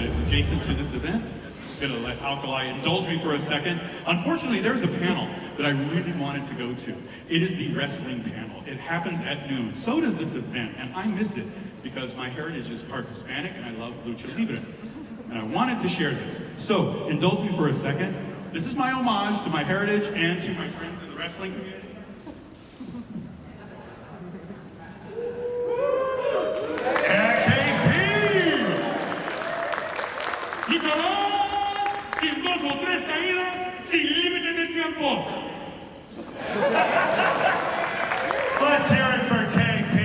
but it's adjacent to this event. I'm gonna let Alkali indulge me for a second. Unfortunately, there's a panel that I really wanted to go to. It is the wrestling panel. It happens at noon. So does this event, and I miss it because my heritage is part Hispanic and I love lucha libre. And I wanted to share this. So, indulge me for a second. This is my homage to my heritage and to my friends in the wrestling community. Sin 2 o 3 caídas, sin límite de tiempos. Let's hear it for KP.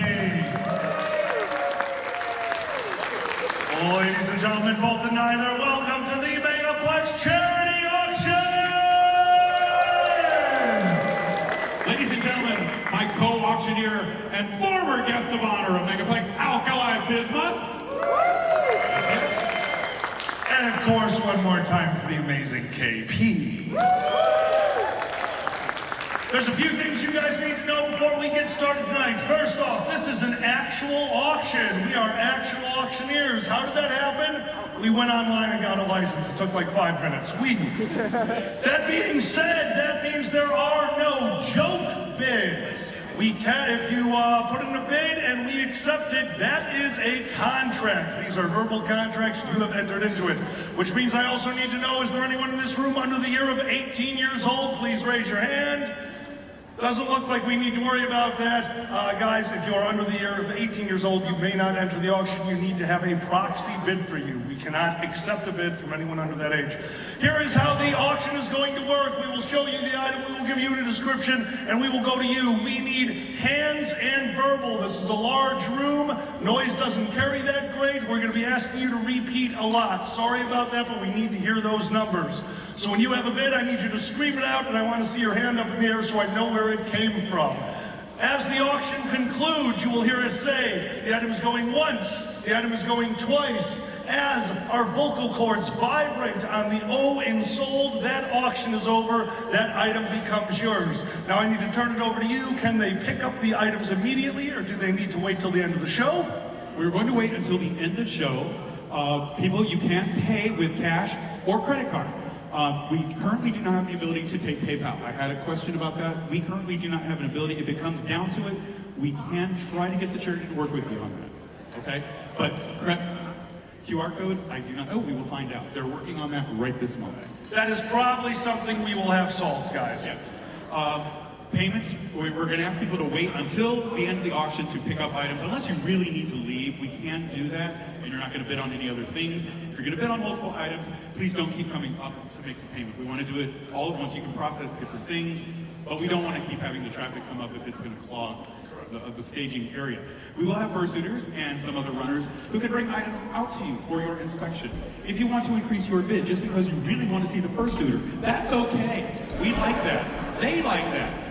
Ladies and gentlemen, both and neither, welcome to the Megaplex Charity Auction! Ladies and gentlemen, my co-auctioneer and former guest of honor of Megaplex, Alkali Bismuth. And of course, one more time for the amazing KP. There's a few things you guys need to know before we get started tonight. First off, this is an actual auction. We are actual auctioneers. How did that happen? We went online and got a license. It took like 5 minutes. That being said, that means there are no joke bids. We can, if you put in a bid and we accept it, that is a contract. These are verbal contracts you have entered into it. Which means I also need to know, is there anyone in this room under the year of 18 years old? Please raise your hand. Doesn't look like we need to worry about that. Guys, if you're under the year of 18 years old, you may not enter the auction. You need to have a proxy bid for you. We cannot accept a bid from anyone under that age. Here is how the auction is going to work. We will show you the item, we will give you the description, and we will go to you. We need hands and verbal. This is a large room. Noise doesn't carry that great. We're going to be asking you to repeat a lot. Sorry about that, but we need to hear those numbers. So when you have a bid, I need you to scream it out, and I want to see your hand up in the air so I know where it came from. As the auction concludes, you will hear us say, the item is going once, the item is going twice. As our vocal cords vibrate on the O in sold, that auction is over, that item becomes yours. Now I need to turn it over to you. Can they pick up the items immediately, or do they need to wait till the end of the show? We're going to wait until the end of the show. People, you can't pay with cash or credit card. We currently do not have the ability to take PayPal. I had a question about that. We currently do not have an ability. If it comes down to it, we can try to get the charity to work with you on that, okay? But QR code, I do not know. We will find out. They're working on that right this moment. That is probably something we will have solved, guys. Yes. Payments, we're going to ask people to wait until the end of the auction to pick up items. Unless you really need to leave, we can do that, and you're not going to bid on any other things. If you're going to bid on multiple items, please don't keep coming up to make the payment. We want to do it all at once. You can process different things, but we don't want to keep having the traffic come up if it's going to clog the staging area. We will have fursuiters and some other runners who can bring items out to you for your inspection. If you want to increase your bid just because you really want to see the fursuiter, that's okay. We like that. They like that.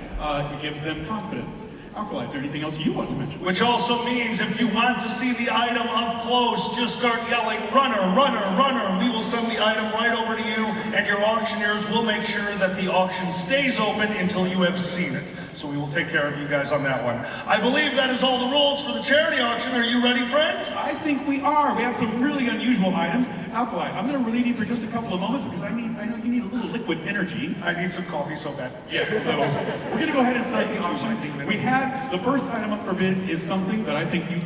It gives them confidence. Alkali, is there anything else you want to mention? Which also means if you want to see the item up close, just start yelling, runner, runner, runner. We will send the item right over to you, and your auctioneers will make sure that the auction stays open until you have seen it. So we will take care of you guys on that one. I believe that is all the rules for the charity auction. Are you ready, friend? I think we are. We have some really unusual items. Alkali, I'm going to relieve you for just a couple of moments because I know you need a little liquid energy. I need some coffee so bad. Yes, so we're going to go ahead and start the auction. We have the first item up for bids is something that I think you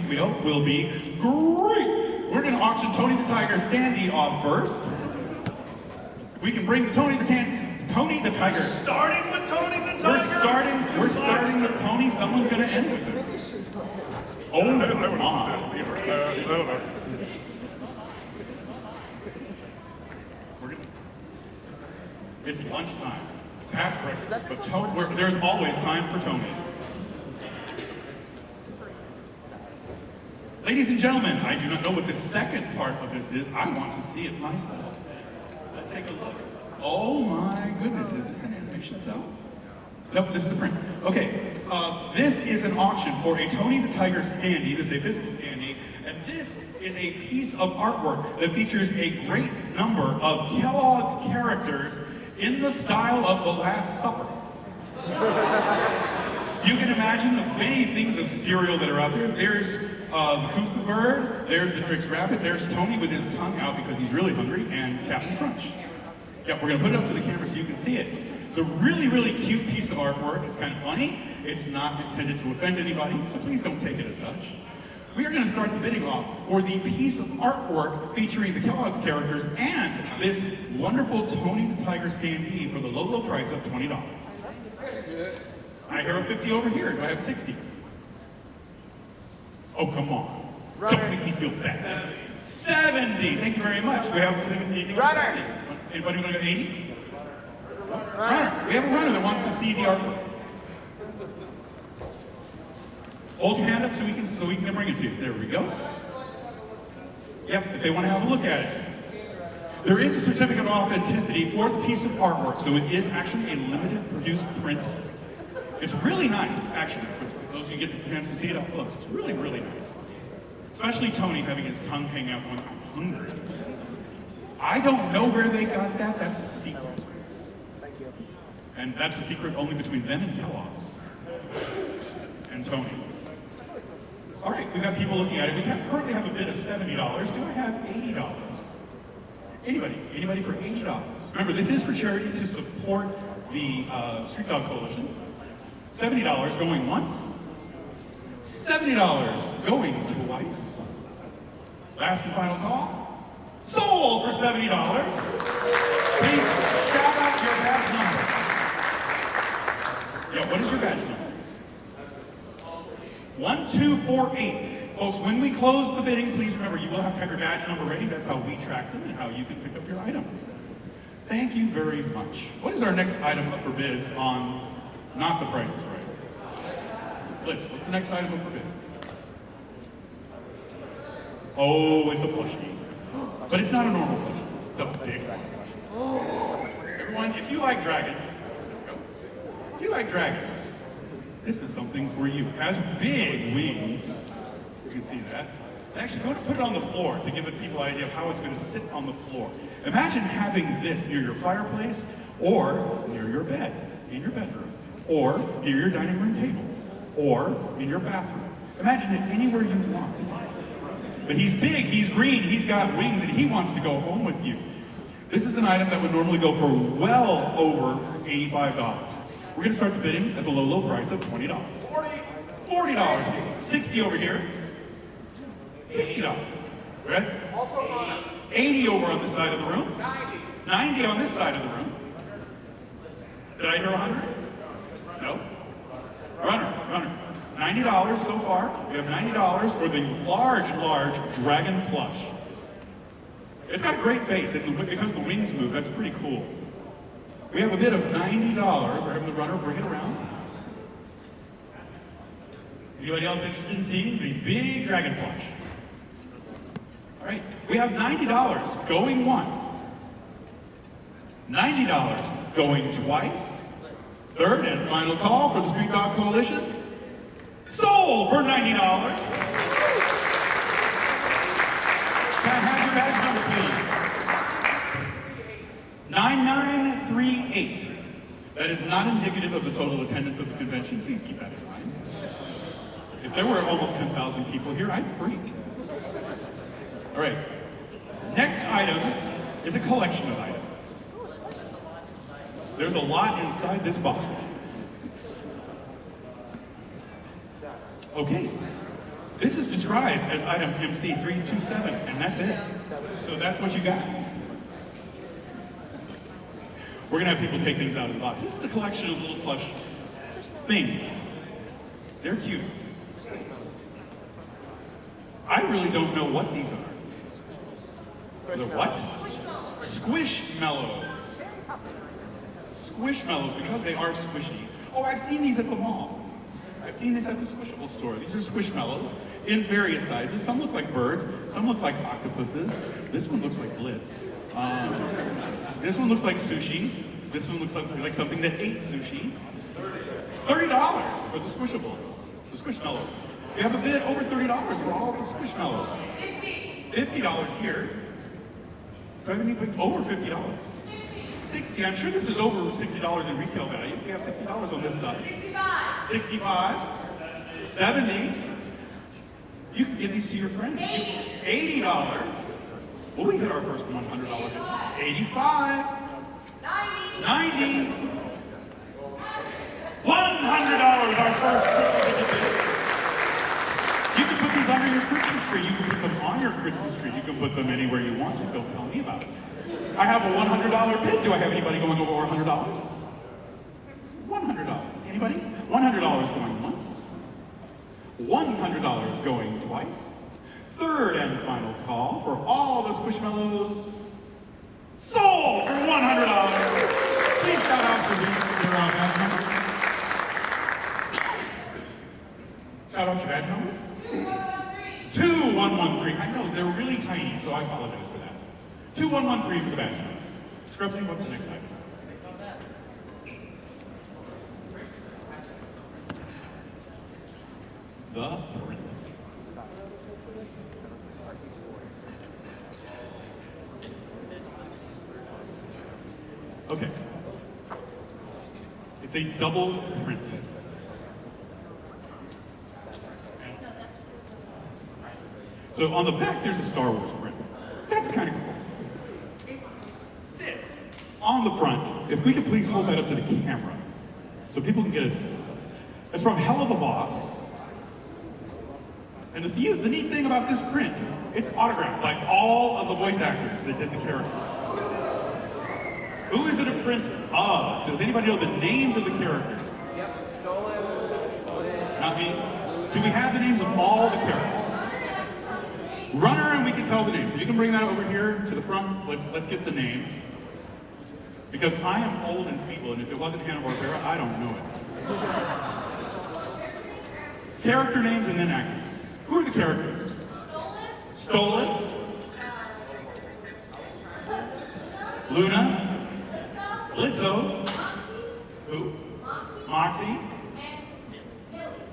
will be great. We're going to auction Tony the Tiger Standee off first. If we can bring Tony the Tiger. Starting with Tony the Tiger. We're starting with Tony. Someone's going to end with it. Oh my. It's lunchtime, past breakfast, but there's always time for Tony. Ladies and gentlemen, I do not know what the second part of this is. I want to see it myself. Let's take a look. Oh my goodness, is this an animation cell? Nope, this is a print. Okay, this is an auction for a Tony the Tiger standee. This is a physical standee, and this is a piece of artwork that features a great number of Kellogg's characters in the style of The Last Supper. You can imagine the many things of cereal that are out there. There's the cuckoo bird, There's the Tricks Rabbit. There's Tony with his tongue out because he's really hungry, and Captain Crunch. Yep, we're gonna put it up to the camera so you can see it. It's a really, really cute piece of artwork. It's kind of funny. It's not intended to offend anybody, so please don't take it as such. We are gonna start the bidding off for the piece of artwork featuring the Kellogg's characters and this wonderful Tony the Tiger standee for the low, low price of $20. I hear a 50 over here. Do I have 60? Oh, come on. Don't make me feel bad. 70. Thank you very much. Do we have anything for 70? Anybody want to go 80? Runner. We have a runner that wants to see the artwork. Hold your hand up so we can bring it to you. There we go. Yep, if they want to have a look at it. There is a certificate of authenticity for the piece of artwork, so it is actually a limited produced print. It's really nice, actually, for those of you who get the chance to see it up close. It's really, really nice. Especially Tony having his tongue hang out going, I'm hungry. I don't know where they got that. That's a secret. Thank you. And that's a secret only between them and Kellogg's. And Tony. All right, we've got people looking at it. We currently have a bid of $70. Do I have $80? Anybody for $80? Remember, this is for charity to support the Street Dog Coalition. $70 going once. $70 going twice. Last and final call. Sold for $70. Please shout out your badge number. Yeah, what is your badge number? 1248. Folks, when we close the bidding, please remember you will have to have your badge number ready. That's how we track them and how you can pick up your item. Thank you very much. What is our next item up for bids on Not the Price is Right? Blitz, what's the next item up for bids? Oh, it's a plushie. But it's not a normal plushie. It's a big one. Everyone, if you like dragons, if you like dragons, this is something for you. It has big wings. You can see that. And actually, go to put it on the floor to give people an idea of how it's going to sit on the floor. Imagine having this near your fireplace, or near your bed, in your bedroom, or near your dining room table, or in your bathroom. Imagine it anywhere you want. But he's big, he's green, he's got wings, and he wants to go home with you. This is an item that would normally go for well over $85. We're going to start the bidding at the low, low price of $20. $40. 60 over here. $60. Right? 80 over on this side of the room. 90 on this side of the room. Did I hear 100? No? Runner. $90 so far. We have $90 for the large dragon plush. It's got a great face, and because the wings move, that's pretty cool. We have a bid of $90. We're having the runner bring it around. Anybody else interested in seeing the big dragon plush? All right, we have $90 going once. $90 going twice. Third and final call for the Street Dog Coalition. Sold for $90. Can I have your badge number, please? 9938. That is not indicative of the total attendance of the convention. Please keep that in mind. If there were almost 10,000 people here, I'd freak. All right. Next item is a collection of items. There's a lot inside this box. Okay. This is described as item MC327, and that's it. So that's what you got. We're gonna have people take things out of the box. This is a collection of little plush things. They're cute. I really don't know what these are. The what? Squishmallows. Squishmallows, because they are squishy. Oh, I've seen these at the mall. I've seen these at the Squishable store. These are Squishmallows in various sizes. Some look like birds, some look like octopuses. This one looks like Blitz. This one looks like sushi. This one looks like something that ate sushi. $30 for the Squishables, the Squishmallows. We have a bid over $30 for all the Squishmallows. $50 here. Do I have anything over $50? 60. I'm sure this is over $60 in retail value. We have $60 on this side. 65. 70. You can give these to your friends. $80. Will we hit our first $100 bid? 85. 90. $100, our first triple digit bid. You can put these under your Christmas tree. You can put them on your Christmas tree. You can put them anywhere you want. Just don't tell me about it. I have a $100 bid. Do I have anybody going over $100? $100. Anybody? $100 going once. $100 going twice. Third and final call for all the Squishmallows. Sold for $100. Please shout out your badge number. Shout out your badge number. 2113. I know, they're really tiny, so I apologize for that. 2113 for the badge number. Scrubsy, what's the next item? The print. Okay. It's a double print. So on the back, there's a Star Wars print. That's kind of cool. It's this. On the front, if we could please hold that up to the camera, so people can get us. It's from Helluva. And the neat thing about this print, it's autographed by all of the voice actors that did the characters. Who is it a print of? Does anybody know the names of the characters? Yep. Not me. Do we have the names of all the characters? Runner, and we can tell the names. If you can bring that over here to the front, let's get the names. Because I am old and feeble, and if it wasn't Hanna-Barbera, I don't know it. Character names and then actors. Who are the characters? Stolas. Luna. Blitzo. Who? Moxie.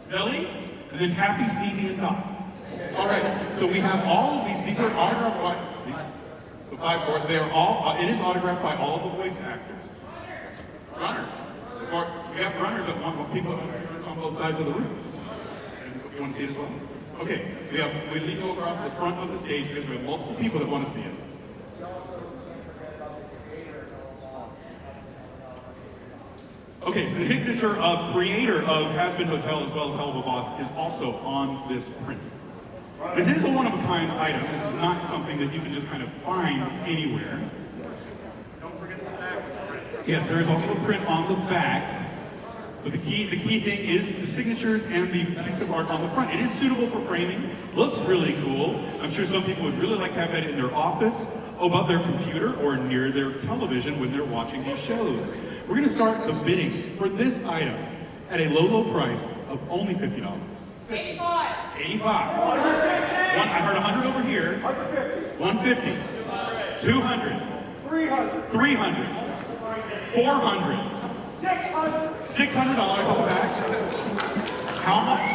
Billy. And then Happy, Sneezy, and Doc. All right, so we have all of these. These are autographed by the 5 board. They are all. It is autographed by all of the voice actors. Runner. We have runners at people on both sides of the room. You want to see it as well? Okay. We lead go across the front of the stage because we have multiple people that want to see it. Okay, so the signature of creator of Has Been Hotel as well as Helluva is also on this print. This is a one-of-a-kind item. This is not something that you can just kind of find anywhere. Don't forget the back. Yes, there is also a print on the back. But the key thing is the signatures and the piece of art on the front. It is suitable for framing. Looks really cool. I'm sure some people would really like to have that in their office, above their computer, or near their television when they're watching these shows. We're going to start the bidding for this item at a low price of only $50. 85. 85. I heard 100 over here. 150. 200. 300. 400. $600 at the back. How much?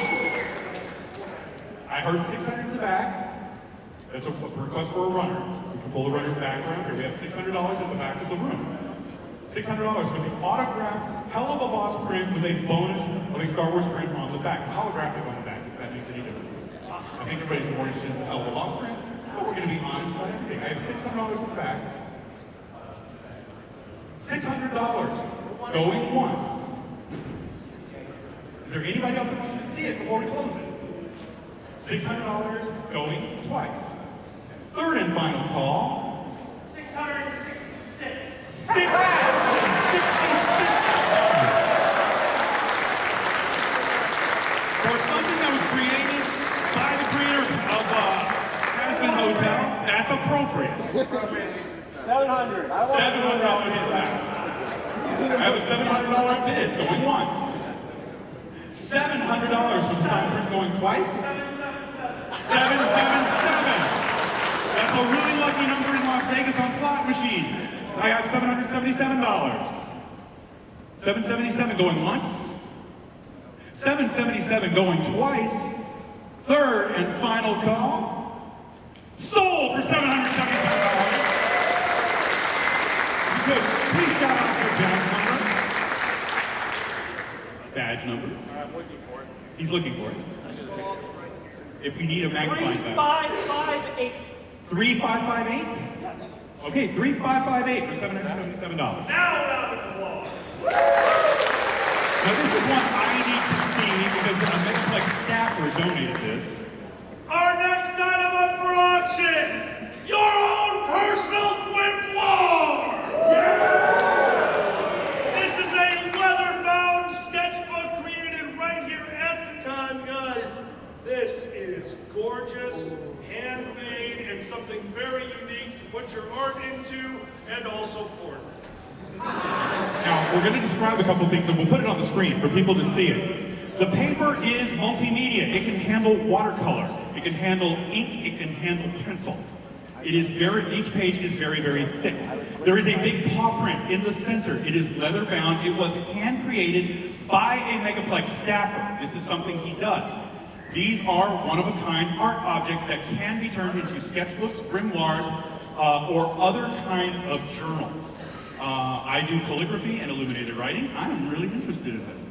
I heard 600 in the back. That's a request for a runner. We can pull the runner back around here. We have $600 at the back of the room. $600 for the autographed Helluva print with a bonus of a Star Wars print on the back. It's holographic on the back, if that makes any difference. I think everybody's more interested in the Helluva print, but we're going to be honest about everything. I have $600 in the back. $600 going once. Is there anybody else that wants to see it before we close it? $600 going twice. Third and final call. 666. 666. For something that was created by the creator of Has Been Hotel, that's appropriate. $700. $700 in the back. I have a $700 bid going once. $700 for the sign print going twice. 777. That's a really lucky number in Las Vegas on slot machines. I have $777. 777 going once. 777 going twice. Third and final call. Sold for $777. Good. Please shout out your badge number. Badge number. I'm looking for it. He's looking for it. If we need a magnifying glass. 3558. 3558? Yes. Okay, 3558 for $777. Now round of applause. Now this is one I need to see because the Megaplex staffer donated this. Our next item up for auction, your own personal Grimoire! This is a leather-bound sketchbook created right here at the con, guys. This is gorgeous, handmade, and something very unique to put your art into, and also porn. Now, we're going to describe a couple things and we'll put it on the screen for people to see it. The paper is multimedia. It can handle watercolor. It can handle ink. It can handle pencil. It is each page is very, very thick. There is a big paw print in the center. It is leather bound. It was hand created by a Megaplex staffer. This is something he does. These are one-of-a-kind art objects that can be turned into sketchbooks, grimoires, or other kinds of journals. I do calligraphy and illuminated writing. I am really interested in this.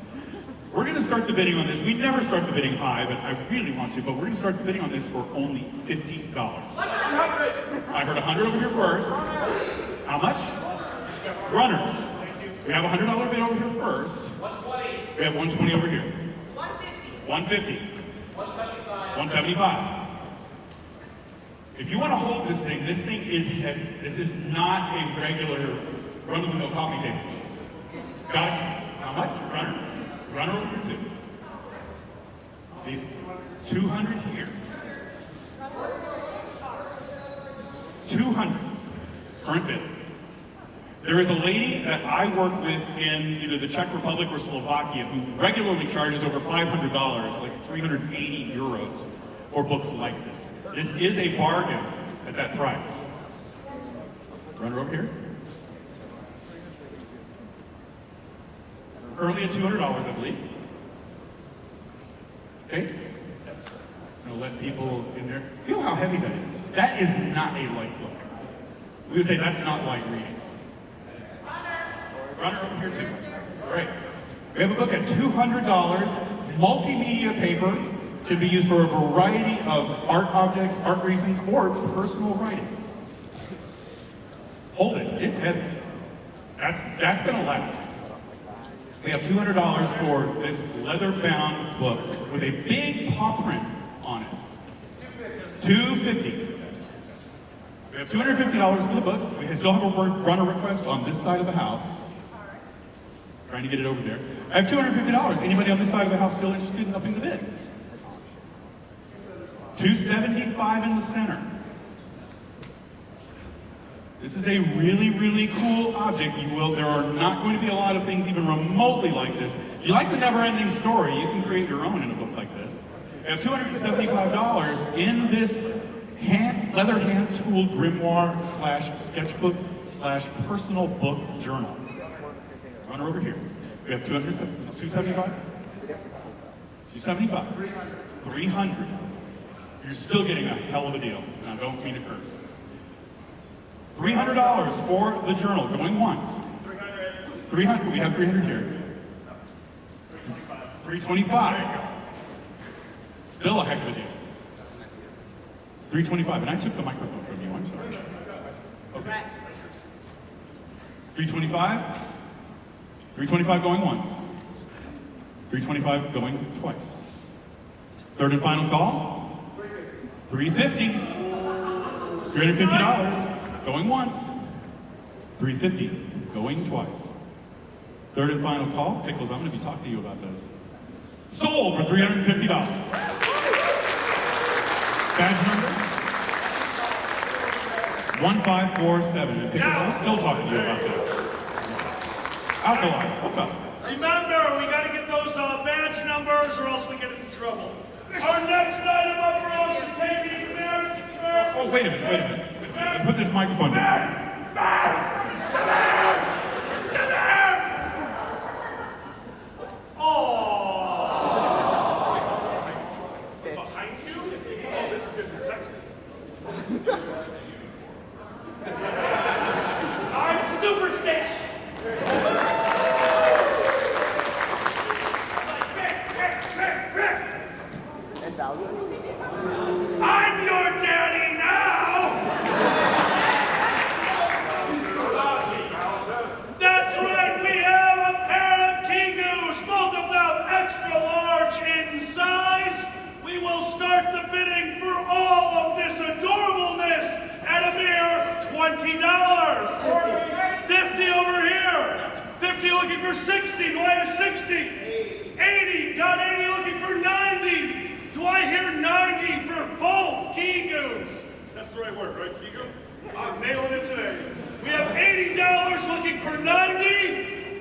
We're going to start the bidding on this. We never start the bidding high, but I really want to. But we're going to start the bidding on this for only $50. I heard 100 over here first. How much? Runners. We have a $100 bid over here first. 120. We have 120 over here. 150. 150. 175. If you want to hold this thing is heavy. This is not a regular run-of-the-mill coffee table. It's got how much? Runner over here too. These 200 here. 200. Current bid. There is a lady that I work with in either the Czech Republic or Slovakia who regularly charges over $500, like 380 euros, for books like this. This is a bargain at that price. Runner over here. Currently at $200, I believe. Okay? I'm gonna let people in there. Feel how heavy that is. That is not a light book. We would say that's not light reading. Runner over here too. All right. We have a book at $200. Multimedia paper can be used for a variety of art objects, art reasons, or personal writing. Hold it. It's heavy. That's gonna last. We have $200 for this leather-bound book with a big paw print on it. $250. We have $250 for the book. We still have a runner request on this side of the house. Trying to get it over there. I have $250. Anybody on this side of the house still interested in upping the bid? $275 in the center. This is a really, really cool object. There are not going to be a lot of things even remotely like this. If you like the never-ending story, you can create your own in a book like this. We have $275 in this leather hand-tooled grimoire / sketchbook / personal book journal. Runner over here. We have 275? 275. 300. You're still getting a hell of a deal. Now, don't mean to curse. $300 for the journal, going once. 300. We have 300 here. 325. Still a heck of a deal. 325. And I took the microphone from you. I'm sorry. Okay. 325. 325 going once. 325 going twice. Third and final call. 350. $350 going once. 350 going twice. Third and final call. Pickles, I'm going to be talking to you about this. Sold for $350. Badge number 1547. And Pickles, I'm still talking to you about this. Alkali, what's up? Remember, we gotta get those badge numbers or else we get in trouble. Our next item up for auction, baby, Oh, wait a minute. Put this microphone down. Behind you? Oh, this is gonna be sexy. I'm Super Stitch. And value? $20. 50 over here. 50 looking for 60. Do I have 60? 80. Got 80 looking for 90. Do I hear 90 for both Kigus? That's the right word, right, Kigu? I'm nailing it today. We have $80 looking for 90.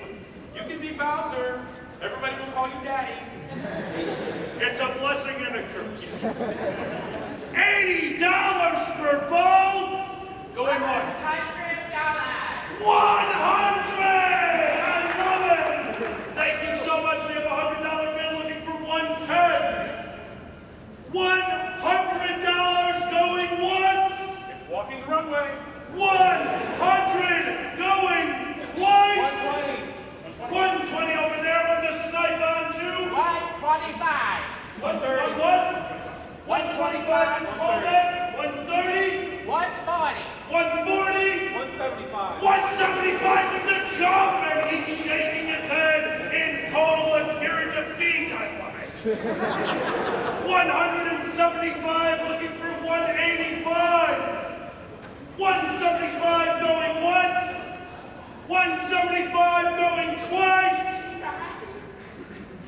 You can be Bowser. Everybody will call you Daddy. It's a blessing and a curse. $80 for both. Going once. $100. I love it. Thank you so much. We have a $100 bill looking for 110. $100 going once. It's walking the runway. 100 going twice. 120. 120 over there with the snipe on too. 125. 130. 125. Hold that. 130. 140. 140. 175. 175 with the jump, and he's shaking his head in total appearance of beat. I love it. 175 looking for 185. 175 going once. 175 going twice.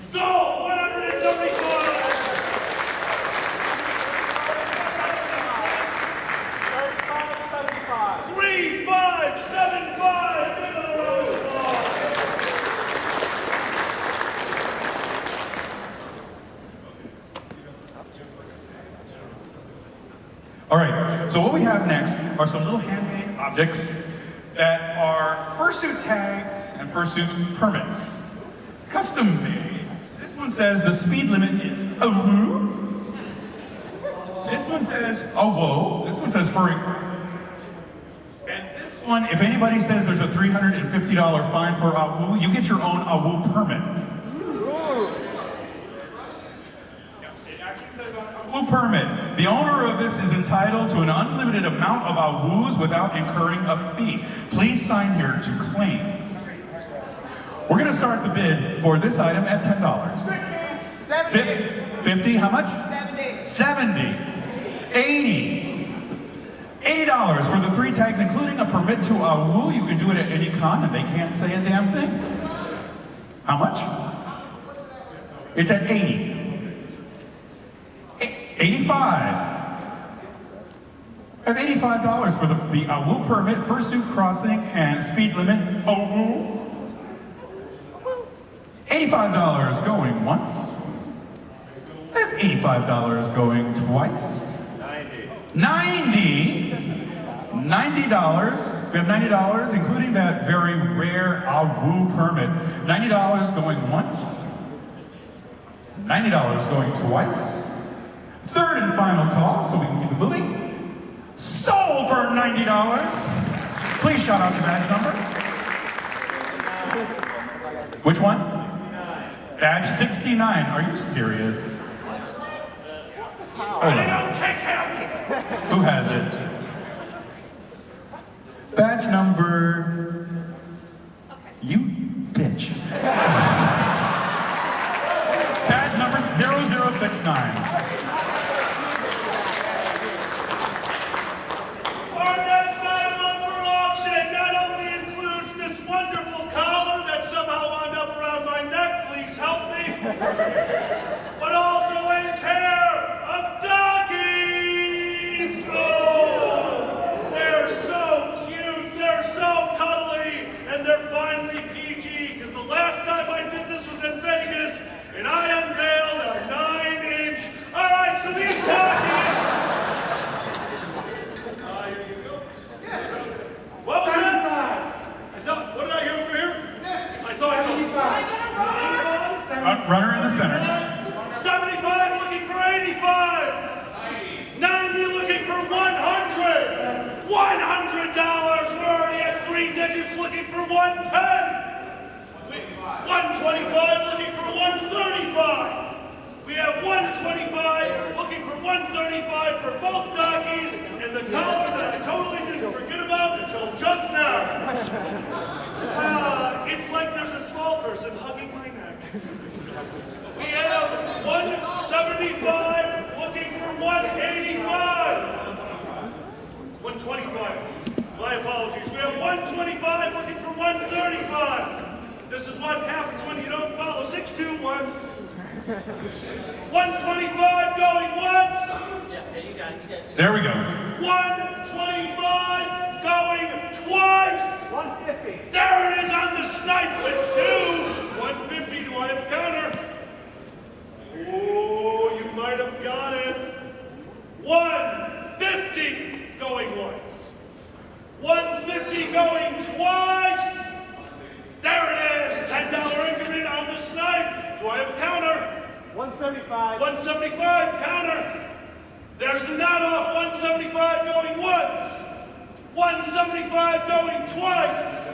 Sold. 175. 3575. 3575. Give it a round of applause. All right, so what we have next are some little handmade objects that are fursuit tags and fursuit permits. Custom made. This one says the speed limit is a woo. This one says a whoa. This one says furry. And this one, if anybody says there's a $350 fine for a woo, you get your own a woo permit. It actually says on a woo permit, the owner of this is entitled to an unlimited amount of awoos without incurring a fee. Please sign here to claim. We're going to start the bid for this item at $10. 50, how much? 70. 80. $80 for the 3 tags, including a permit to awoo. You can do it at any con and they can't say a damn thing. How much? It's at 80. 85. I have $85 for the awoo permit, fursuit crossing, and speed limit awoo. $85 going once. I have $85 going twice. 90. $90. We have $90, including that very rare awoo permit. $90 going once. $90 going twice. Third and final call, so we can keep it moving. Sold for $90. Please shout out your badge number. Which one? Badge 69. Are you serious? Hold on. Who has it? Badge number... You bitch. Badge number 0069. Our next item up for auction not only includes this wonderful collar that somehow wound up around my neck, please help me, but also a pair of Dakis. Oh, they're so cute, they're so cuddly, and they're finally PG, because the last time I did this was in Vegas, and I unveiled a 9-inch. All right, so these Dakis. Here you go. What was that? What did I hear over here? I thought so. Runner in the center. 75 looking for 85. 90 looking for 100. $100. We're already at 3 digits looking for 110. 125 looking for 135. We have 125 looking for 135 for both Dakis and the collar that I totally didn't forget about until just now. It's like there's a small person hugging my neck. We have 175 looking for 185. 125. My apologies. what happens when you don't follow. 621. 125 going once. There we go. 125 going twice. 150. There it is on the snipe with 2. 150. Do I have a counter? Oh, you might have got it. 150 going once. 150 going twice. There it is. $10 increment on the snipe. Do I have a counter? 175. 175 counter. There's the knot off. 175 going once. 175 going twice.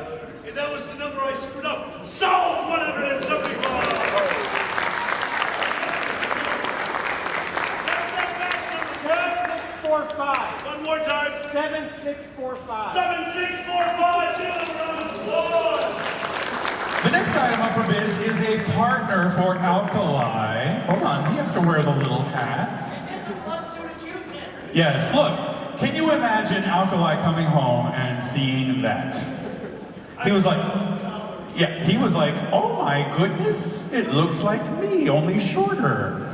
And that was the number I screwed up. Sold 175. 7645. One more time. 7645. 7645. Give it a round of applause. The next item up for bids is a partner for Alkali. Hold on, he has to wear the little hat. Yes, look. Can you imagine Alkali coming home and seeing that? He was like, yeah, he was like, oh my goodness, it looks like me, only shorter.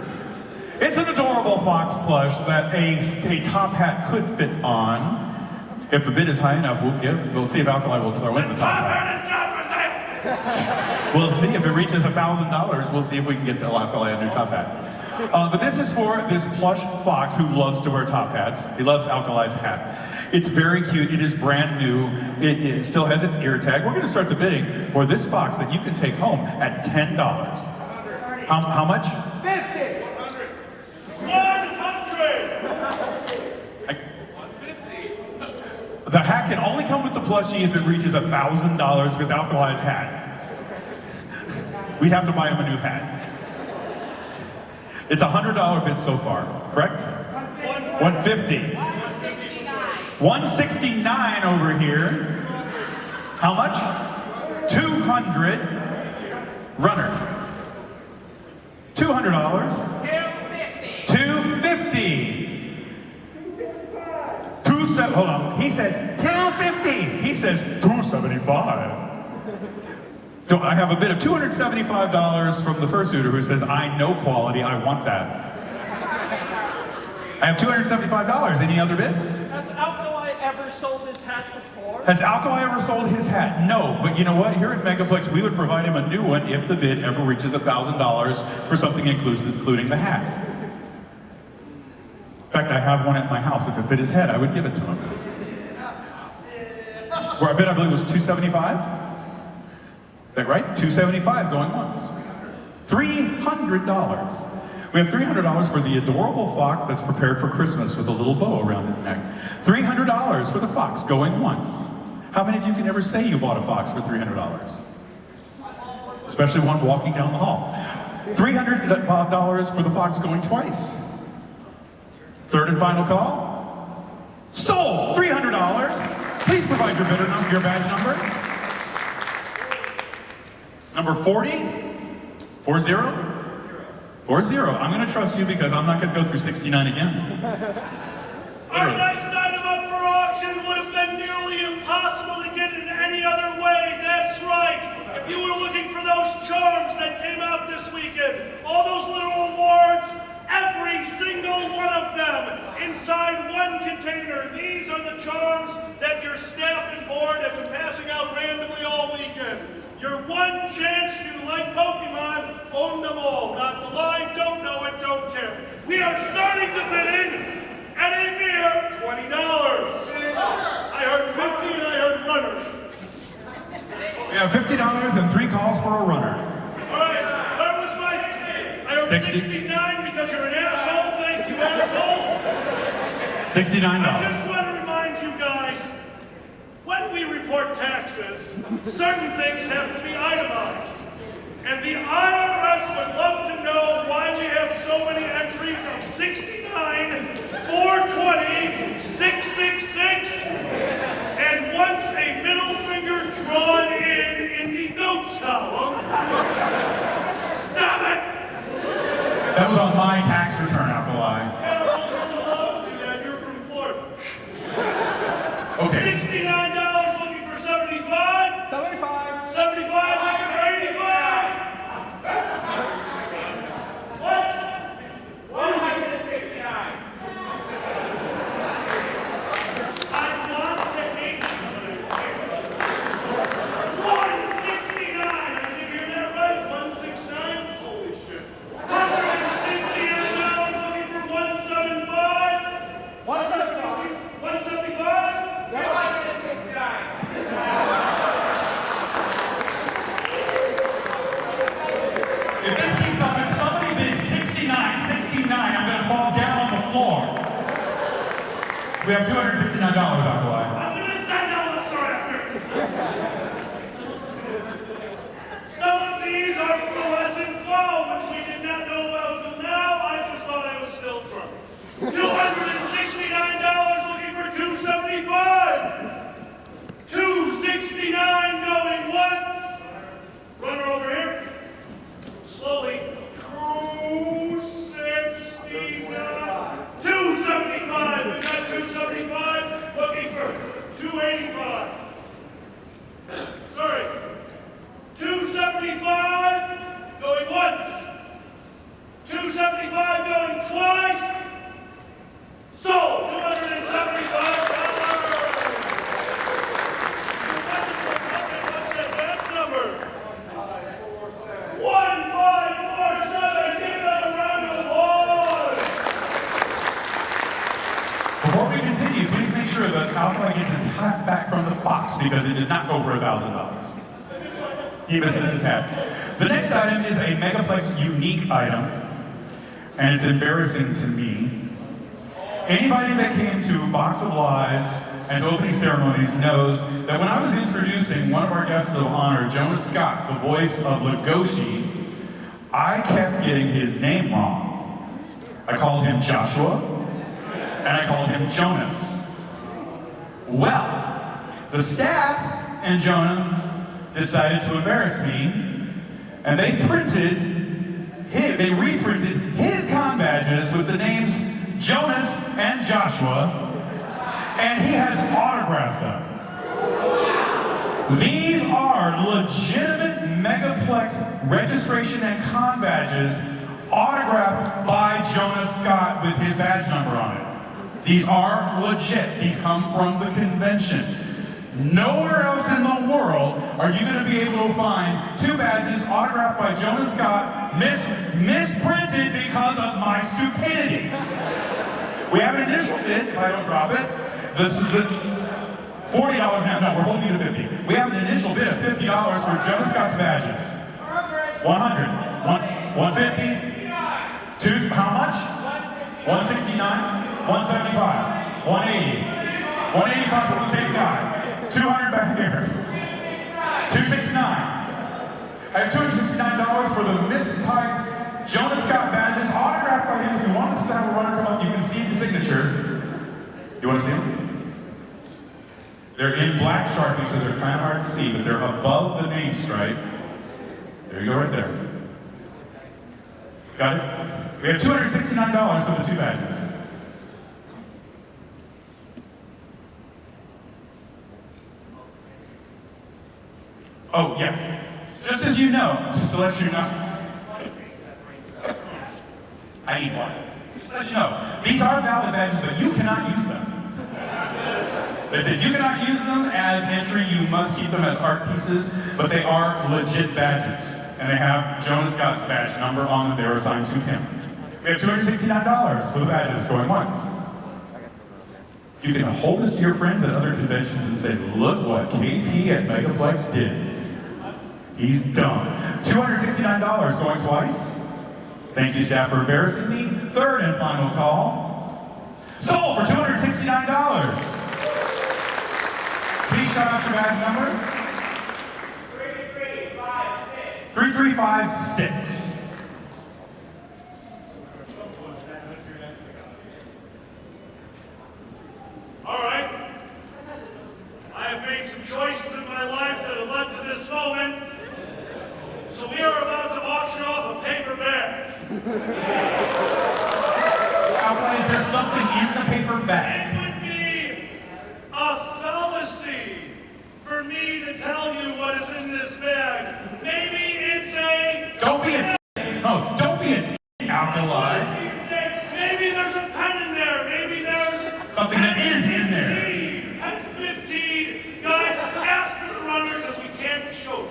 It's an adorable fox plush that a top hat could fit on. If the bid is high enough, we'll see if Alkali will throw in the top Top hat. hat is not for sale. We'll see if it reaches $1,000. We'll see if we can get to Alkali a new top hat. But this is for this plush fox who loves to wear top hats. He loves Alkali's hat. It's very cute. It is brand new. It still has its ear tag. We're going to start the bidding for this fox that you can take home at $10. How much? 50. 100. The hat can only come with the plushie if it reaches $1,000 because Alkali's hat. We'd have to buy him a new hat. It's a $100 bid so far, correct? 150. 169 over here. How much? 200. Runner. $200. 250. Hold on. He said 250. He says 275. I have a bid of $275 from the fursuiter who says, I know quality, I want that. I have $275. Any other bids? Has Alkali ever sold his hat before? Has Alkali ever sold his hat? No, but you know what? Here at Megaplex, we would provide him a new one if the bid ever reaches $1,000 for something including the hat. In fact, I have one at my house. If it fit his head, I would give it to him. Where I bid, I believe, was $275. Is that right? $275 going once. $300. We have $300 for the adorable fox that's prepared for Christmas with a little bow around his neck. $300 for the fox going once. How many of you can ever say you bought a fox for $300? Especially one walking down the hall. $300 for the fox going twice. Third and final call. Sold! $300. Please provide your bidder number, your badge number. Number 40? 40? 40. I'm going to trust you because I'm not going to go through 69 again. Our next item up for auction would have been nearly impossible to get in any other way. That's right. If you were looking for those charms that came out this weekend, all those little awards, every single one of them inside one container. These are the charms that your staff and board have been passing out randomly all weekend. Your one chance to, like Pokemon, own them all. Not the line, don't know it, don't care. We are starting the bidding at a mere $20. I heard 50 and I heard runner. We have $50 and 3 calls for a runner. All right, where was my... I heard 60. 69 because you're an asshole. Thank you, asshole. $69. I just want to remind you guys, when we report taxes, certain things have to be itemized. And the IRS would love to know why we have so many entries of 69, 420, 666, and once a middle finger drawn in the notes column. Stop it! That was on my tax return, Alkali. Yeah, well, you're from Florida. Okay. $69 looking for 75. 75. 75 looking for 85. We have $269, Alkali. I'm gonna send all the store after. Some of these are fluorescent glow, which we did not know about until now. I just thought I was still drunk. $269 looking for $275. $269 going once. Runner over here. Slowly. $269. $275. We got $275. Looking for $285. Sorry. $275 going once. $275 going twice. Sold. $275. What's that last number? 1547. Give that a round of applause. Before we continue, please make sure that Alkali gets his hat back from the fox because it did not go for $1,000. He misses his hat. The next item is a Megaplex unique item, and it's embarrassing to me. Anybody that came to Box of Lies and to opening ceremonies knows that when I was introducing one of our guests of honor, Jonas Scott, the voice of Legoshi, I kept getting his name wrong. I called him Joshua, and I called him Jonas. Well, the staff and Jonah decided to embarrass me, and they reprinted his con badges with the names Jonas and Joshua, and he has autographed them. These are legitimate Megaplex registration and con badges autographed by Jonas Scott with his badge number on it. These are legit. These come from the convention. Nowhere else in the world are you going to be able to find two badges autographed by Jonas Scott, misprinted because of my stupidity. We have an initial bid, if I don't drop it. This is the $40 now. No, we're holding you to $50. We have an initial bid of $50 for Jonas Scott's badges. 100. 150. Two. How much? 169. 175. 180. 185 for the same guy. 200 back here. 269. I have $269 for the mistyped Jonas Scott badges autographed by him. If you want us to have a runner come up, you can see the signatures. You want to see them? They're in black Sharpie, so they're kind of hard to see, but they're above the name stripe. There you go, right there. Got it? We have $269 for the two badges. Oh, yes. Just as you know, just to let you know. I need one. Just to let you know, these are valid badges, but you cannot use them. They said you cannot use them as entry, you must keep them as art pieces, but they are legit badges. And they have Jonas Scott's badge number on them, they are assigned to him. We have $269 for the badges going once. You can hold this to your friends at other conventions and say, look what KP at Megaplex did. He's dumb. $269 going twice. Thank you, staff, for embarrassing me. Third and final call. Sold for $269. Please shout out your badge number. 3356. All right. I have made some choices in my life that have led to this moment. So we are about to auction off a paper bag. Alkali, is there something in the paper bag? It would be a fallacy for me to tell you what is in this bag. Maybe it's a... Don't be a no, don't be a Alkali. Maybe there's a pen in there. Maybe there's... Something that is in there. Pen 15. Guys, ask for the runner because we can't show you.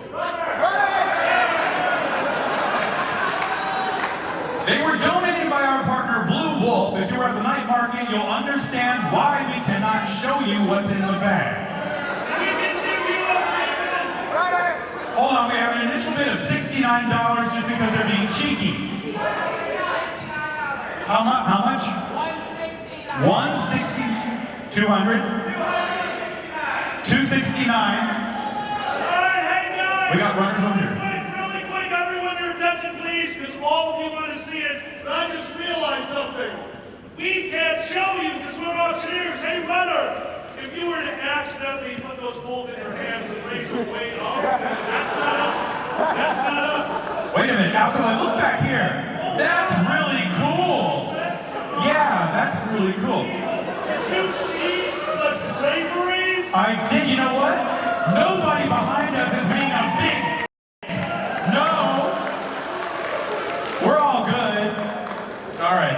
They were donated by our partner Blue Wolf. If you were at the night market, you'll understand why we cannot show you what's in the bag. We can give you a free bid. Hold on, we have an initial bid of $69 just because they're being cheeky. How much? 160. 200? 269. Alright, hey guys! We got runners on here. Really quick, everyone, your attention please, because all of you want to see it, but I just realized something. We can't show you because we're auctioneers. Hey, runner! If you were to accidentally put those both in your hands and raise your weight up, that's not us. That's not us. Wait a minute, Alkali, look back here. That's really cool. Yeah, that's really cool. Did you see the draperies? I did, you know what? Nobody behind us is being a big no. We're all good. All right.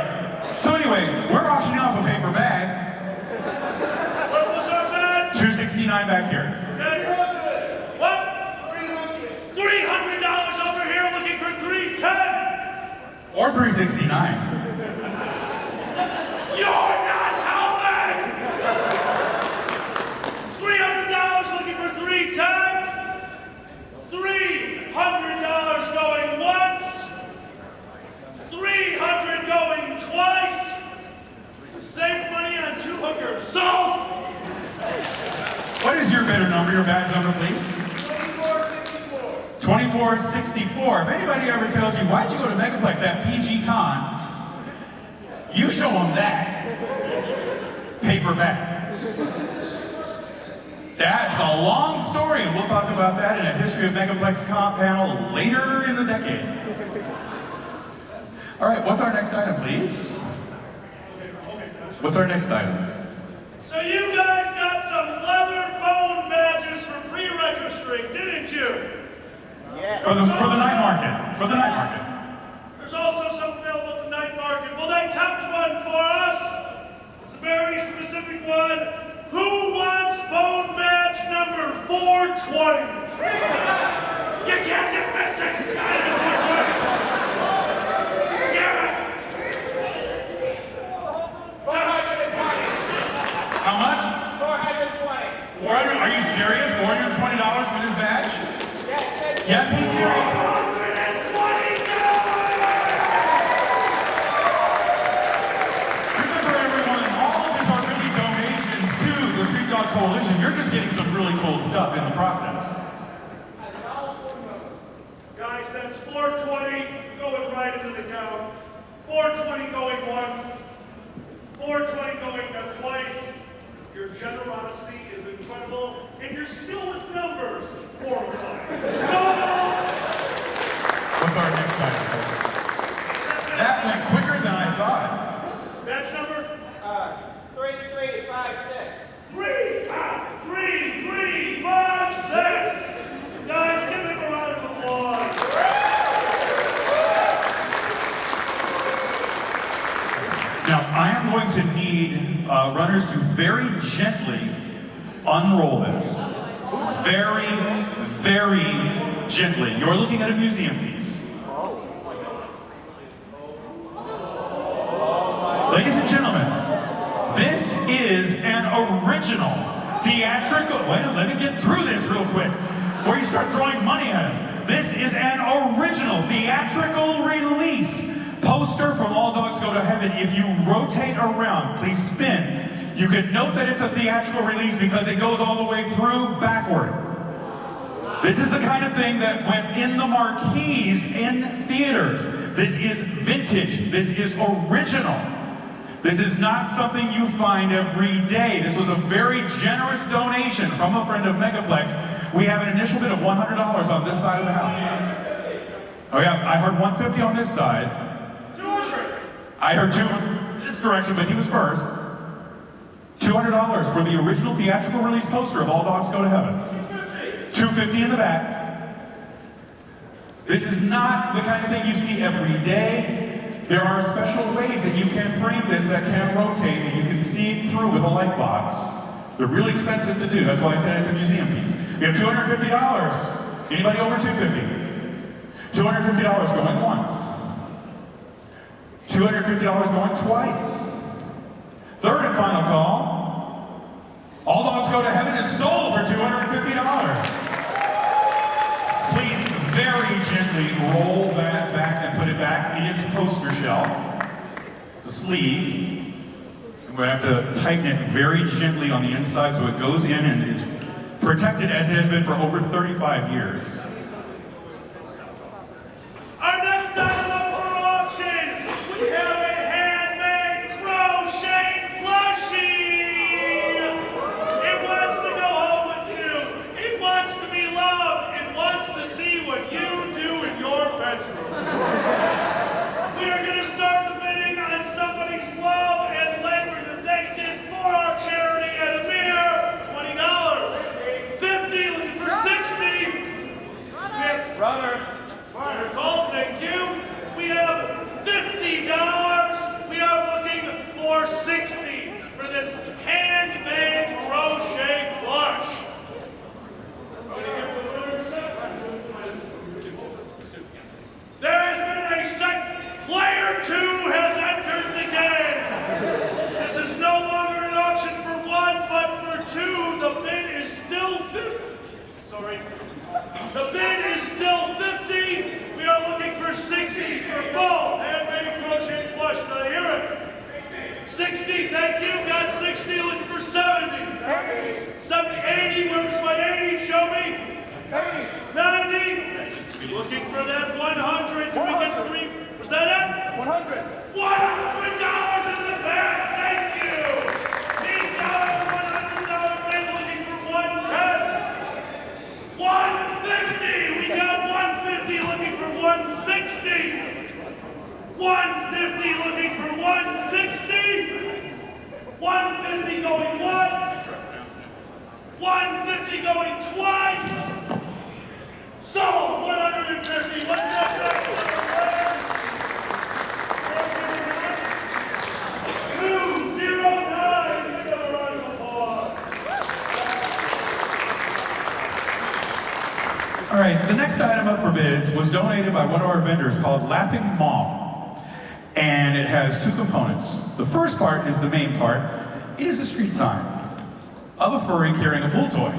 So anyway, we're auctioning off a paper bag. What was our bid? 269 back here. Okay. What? $300 over here looking for 310. Or 369. You're not helping! $300 looking for 310. $300 going once. 300 going twice. Save money on 2 hookers. Sold! What is your bidder number, your badge number, please? 2464. If anybody ever tells you, why'd you go to Megaplex at PG Con? You show them that. Paper bag. That's a long story, and we'll talk about that in a History of Megaplex Con panel later in the decade. All right, what's our next item, please? What's our next item? So you guys got some leather bone badges for pre-registering, didn't you? Yes. For the night market. For the night market. There's also some available at the night market. Well, they kept one for us. It's a very specific one. Who wants bone badge number 420? You can't just miss 69 and 420. Damn it! 420. How much? 420. 400? Are you serious? $420 for this badge? Yes, he's serious. Remember, everyone, all of these are really donations to the Street Dog Coalition. You're just getting some really cool stuff in the process. Guys, that's 420 going right into the count. 420 going once. 420 going twice. Your generosity is incredible, and you're still with numbers. 405. So, What's our next item, folks? That went quicker than I thought. badge number 3356. 35356. Guys, give him a round of applause. Now, I am going to need runners to very gently unroll this. Very, very gently. You're looking at a museum piece. Ladies and gentlemen, this is an original theatrical. Wait a minute, let me get through this real quick before you start throwing money at us. This is an original theatrical release poster from All Dogs Go to Heaven. If you rotate around, please spin. You can note that it's a theatrical release because it goes all the way through backward. This is the kind of thing that went in the marquees in theaters. This is vintage. This is original. This is not something you find every day. This was a very generous donation from a friend of Megaplex. We have an initial bid of $100 on this side of the house. Oh yeah, I heard 150 on this side. 200. I heard 200 this direction, but he was first. $200 for the original theatrical release poster of All Dogs Go to Heaven. 250 in the back. This is not the kind of thing you see every day. There are special ways that you can frame this that can rotate and you can see it through with a light box. They're really expensive to do. That's why I said it's a museum piece. We have $250. Anybody over $250? $250 going once. $250 going twice. Third and final call. All Dogs Go to Heaven is sold for $250. Please very gently roll that back and put it back in its poster shell. It's a sleeve. I'm going to have to tighten it very gently on the inside so it goes in and is protected as it has been for over 35 years. Our next item up for auction, we have a handmade crochet plushie. It wants to go home with you. It wants to be loved. It wants to see what you do in your bedroom. We are going to start the bidding on somebody's love and labor that they did for our charity at a mere $20. 50, looking for 60. We have Runner. Gold, thank you. We have $50. We are looking for 60 for this handmade crochet plush. I'm gonna give it a winner There has been a second. Player 2 has entered the game. This is no longer an auction for 1, but for 2. The bid is still 50. Sorry. The bid is still 50. We are looking for 60 for full handmade crochet plush. Can I hear it? 60, thank you. Got 60, looking for 70. 70, 80, where's my 80? Show me. 90. Looking for that 100. Can we get 3? Was that it? 100. $100 in the bag. Thank you. $100 bid, looking for 110. 150. We got 150, looking for 160. 150, looking for 160. 150 going once. 150 going twice. Sold. 150. What's that? 209. Give them a round of applause. All right, the next item up for bids was donated by one of our vendors called Laughing Mom. And it has 2 components. The first part is the main part. It is a street sign of a furry carrying a pool toy,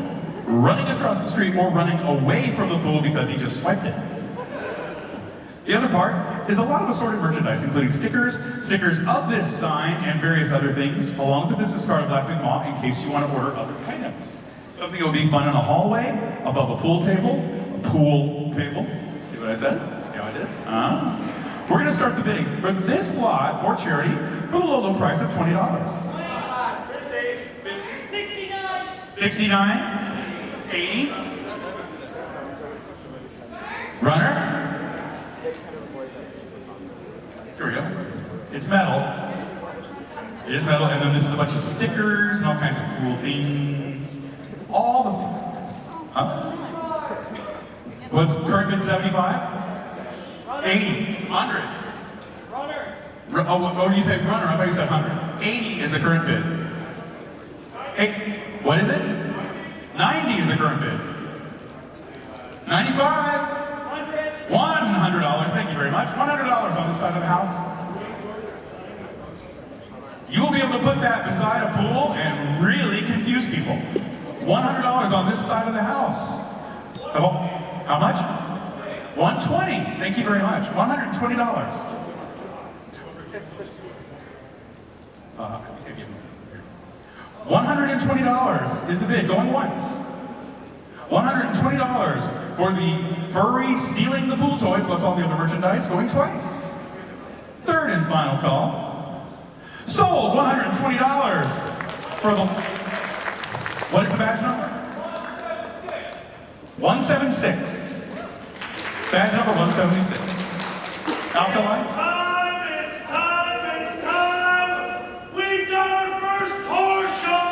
running across the street or running away from the pool because he just swiped it. The other part is a lot of assorted merchandise, including stickers of this sign, and various other things, along with the business card of Laughing Mom in case you want to order other items. Something that will be fun in a hallway, above a pool table. See what I said? Yeah, I did. We're going to start the bidding for this lot for charity for the low price of $20. 69. 80. Runner. Here we go. It's metal. It is metal, and then this is a bunch of stickers and all kinds of cool things. All the things. Huh? What's current bid? 75? 80. 100. Runner. Oh, you said runner. I thought you said 100. 80 is the current bid. What is it? 90 is the current bid. 95. $100. Thank you very much. $100 on this side of the house. You will be able to put that beside a pool and really confuse people. $100 on this side of the house. How much? 120. Thank you very much. $120. $120 is the bid, going once. $120 for the furry stealing the pool toy plus all the other merchandise, going twice. Third and final call. Sold. $120 for the... What is the badge number? 176. Badge number 176. Alkali? It's time! We've got our first partial!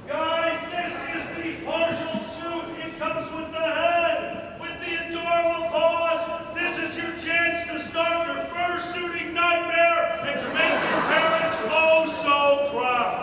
Guys, this is the partial suit. It comes with the head, with the adorable paws. This is your chance to start your first suiting nightmare and to make your parents oh so proud.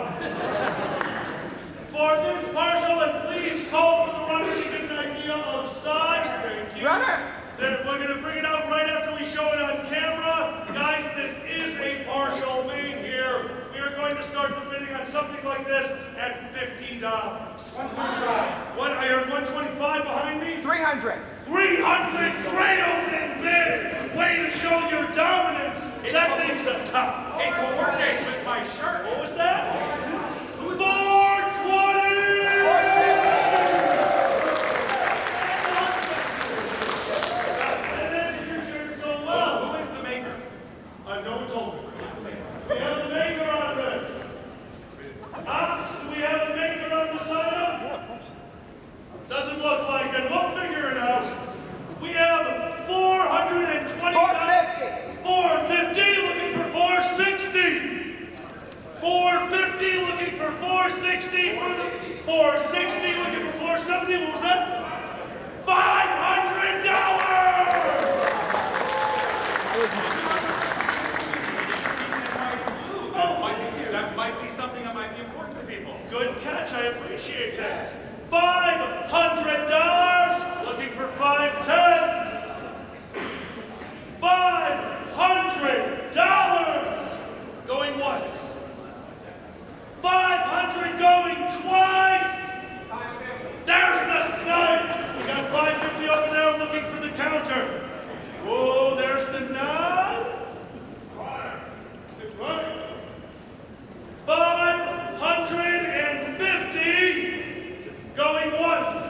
For this partial, and please call for the runner to get an idea of size. Thank you. Runner. Then we're going to bring it out right after we show it on camera. Guys, this is a partial made here. We are going to start the bidding on something like this at $50. 125. What? I heard 125 behind me? 300. 300. Great opening bid. way to show your dominance. That thing's a top. It coordinates with my shirt. What was that? 420! Who is the maker? No one told me. We have the maker on this. Ops, do we have a maker on this item? Doesn't look like it. We'll figure it out. We have 420. 450 looking for 460. 450 looking for 460 for the 460 looking for 470. What was that? $500. That might be something that might be important to people. Good catch. I appreciate that. $500 looking for 510. $500 going once. 500 going twice. There's the snipe. We got 550 over there looking for the counter. Whoa, there's the nod. 550 going once.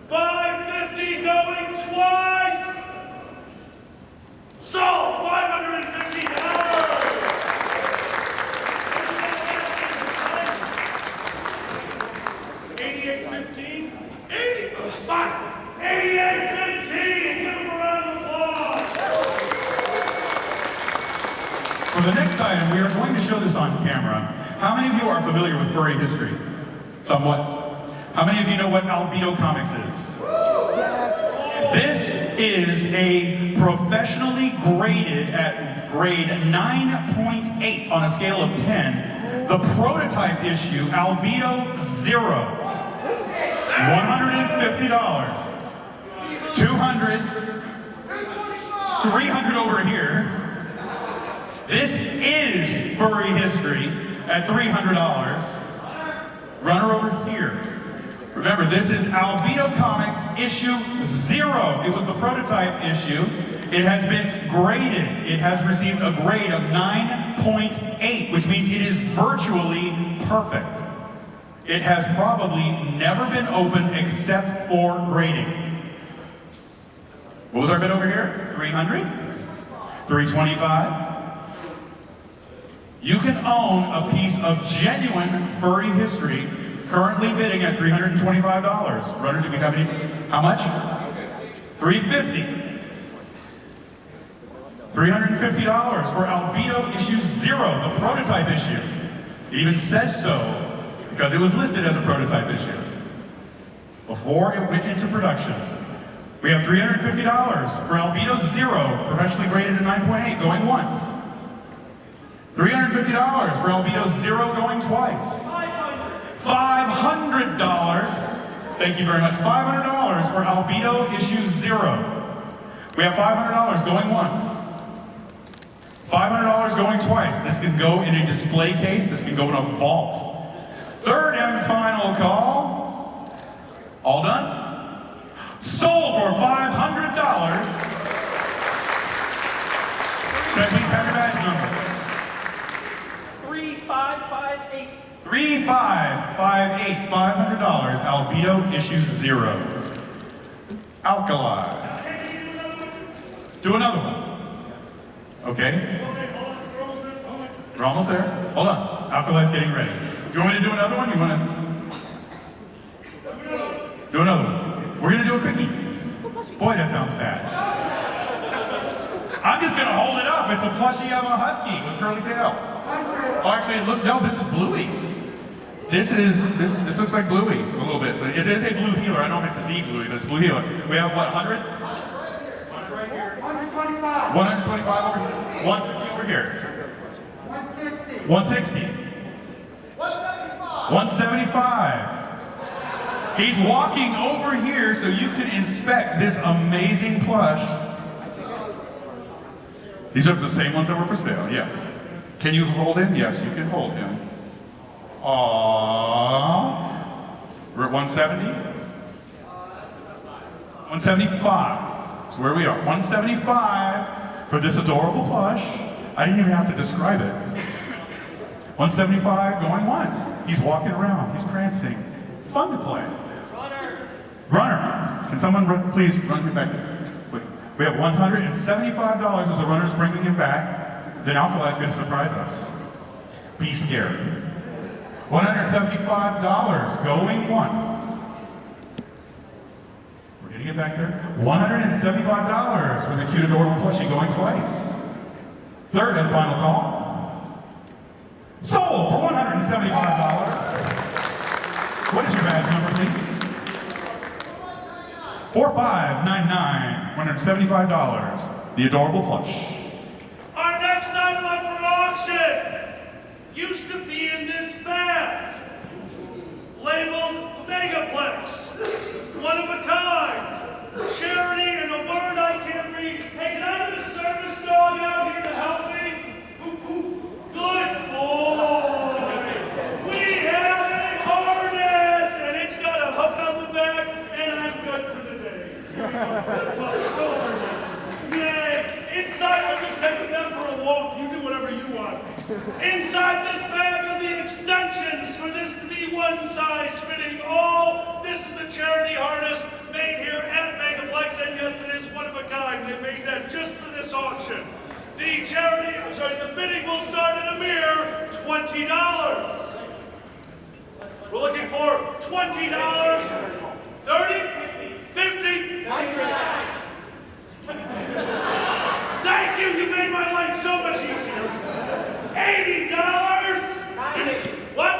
550 going twice. Sold. $550. 88.15. 85. 88.15. Give them a round of applause. For the next item, we are going to show this on camera. How many of you are familiar with furry history? Somewhat. How many of you know what Albedo Comics is? This is a professionally graded at grade 9.8 on a scale of 10. The prototype issue, Albedo 0. $150. 200. 300 over here. This is furry history at $300. Runner over here. Remember, this is Albedo Comics issue 0. It was the prototype issue. It has been graded. It has received a grade of 9.8, which means it is virtually perfect. It has probably never been opened except for grading. What was our bid over here? 300? 325? You can own a piece of genuine furry history, currently bidding at $325. Runner, do we have any? How much? 350. $350 for Albedo issue 0, the prototype issue. It even says so because it was listed as a prototype issue before it went into production. We have $350 for Albedo 0, professionally graded at 9.8, going once. $350 for Albedo 0 going twice. $500. Thank you very much. $500 for Albedo issue 0. We have $500 going once. $500 going twice. This can go in a display case. This can go in a vault. Third and final call. All done? Sold for $500. Can I please have your badge number? 3558. 3558, $500, Albedo issue 0. Alkali. Do another one. Okay. We're almost there. Hold on. Alkali's getting ready. Do you want me to do another one? You want to do another one? We're going to do a quickie. Boy, that sounds bad. I'm just going to hold it up. It's a plushie of a husky with curly tail. Oh, actually, it looks, no, this is Bluey. This looks like Bluey a little bit. So it is a blue healer. I don't know if it's a deep Bluey, but it's a blue healer. We have what, 100? 100 right here. 125. 125 over here. 150 over here. 160. 160. 175. 175. He's walking over here so you can inspect this amazing plush. These are the same ones that were for sale, yes. Can you hold him? Yes, you can hold him. Aww. We're at 170? 175. So where we are, 175 for this adorable plush. I didn't even have to describe it. 175 going once. He's walking around, he's prancing. It's fun to play. Runner. Can someone please run him back there? Wait. We have $175 as the runner's bringing him back. Then Alkali's going to surprise us. Be scared. $175 going once. We're getting it back there. $175 for the cute adorable plushie going twice. Third and final call. Sold for $175. What is your badge number, please? 4599, $175. The adorable plush. Our next item up for auction used to be in this bag, labeled Megaplex, one of a kind, charity and a word I can't read. Hey, can I get a service dog out here to help me? Good boy. We have a harness, and it's got a hook on the back, and I'm good for the day. Here we go. Yay! Inside, I'm just taking them for a walk. You do whatever you want. Inside this bag are the extensions for this to be one size fitting all. This is the charity harness made here at Megaplex, and yes, it is one of a kind. They made that just for this auction. The bidding will start at a mere $20. We're looking for $20, 30, 50. Thank you, you made my life so much easier. $80. What?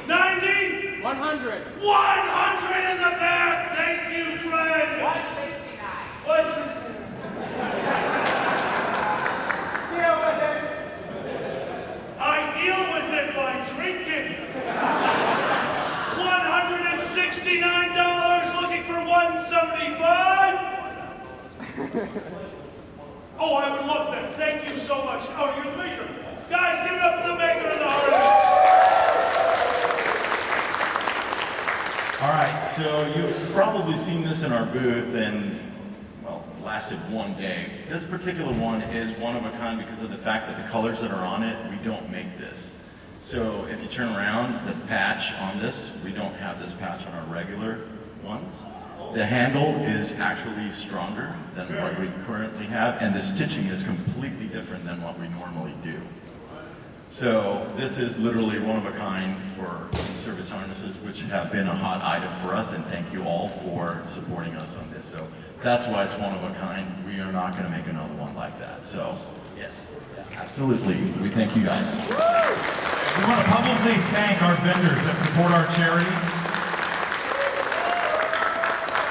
90. 100. 100 in the back. Thank you, Fred. 169. What's I deal with it by drinking. $169, looking for $175. Oh, I would love that. Thank you so much. Oh, you're the maker. Guys, give it up for the maker of the harness. All right, so you've probably seen this in our booth and, well, lasted one day. This particular one is one of a kind because of the fact that the colors that are on it, we don't make this. So if you turn around, the patch on this, we don't have this patch on our regular ones. The handle is actually stronger than what we currently have, and the stitching is completely different than what we normally do. So this is literally one of a kind for service harnesses, which have been a hot item for us, and thank you all for supporting us on this. So that's why it's one of a kind. We are not going to make another one like that. So yes, absolutely. We thank you guys. We want to publicly thank our vendors that support our charity.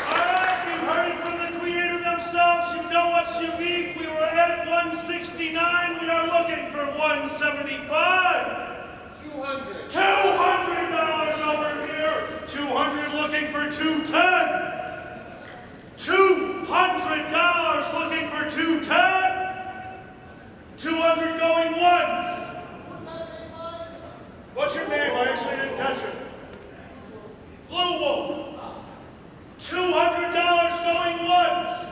All right, you heard it from the creator themselves. You know what's unique. We were at 169. We are looking for 175. 200. $200 over here. 200 looking for 210. $200 looking for 210. 200 going once. What's your name? I actually didn't catch it. Blue Wolf. $200 going once.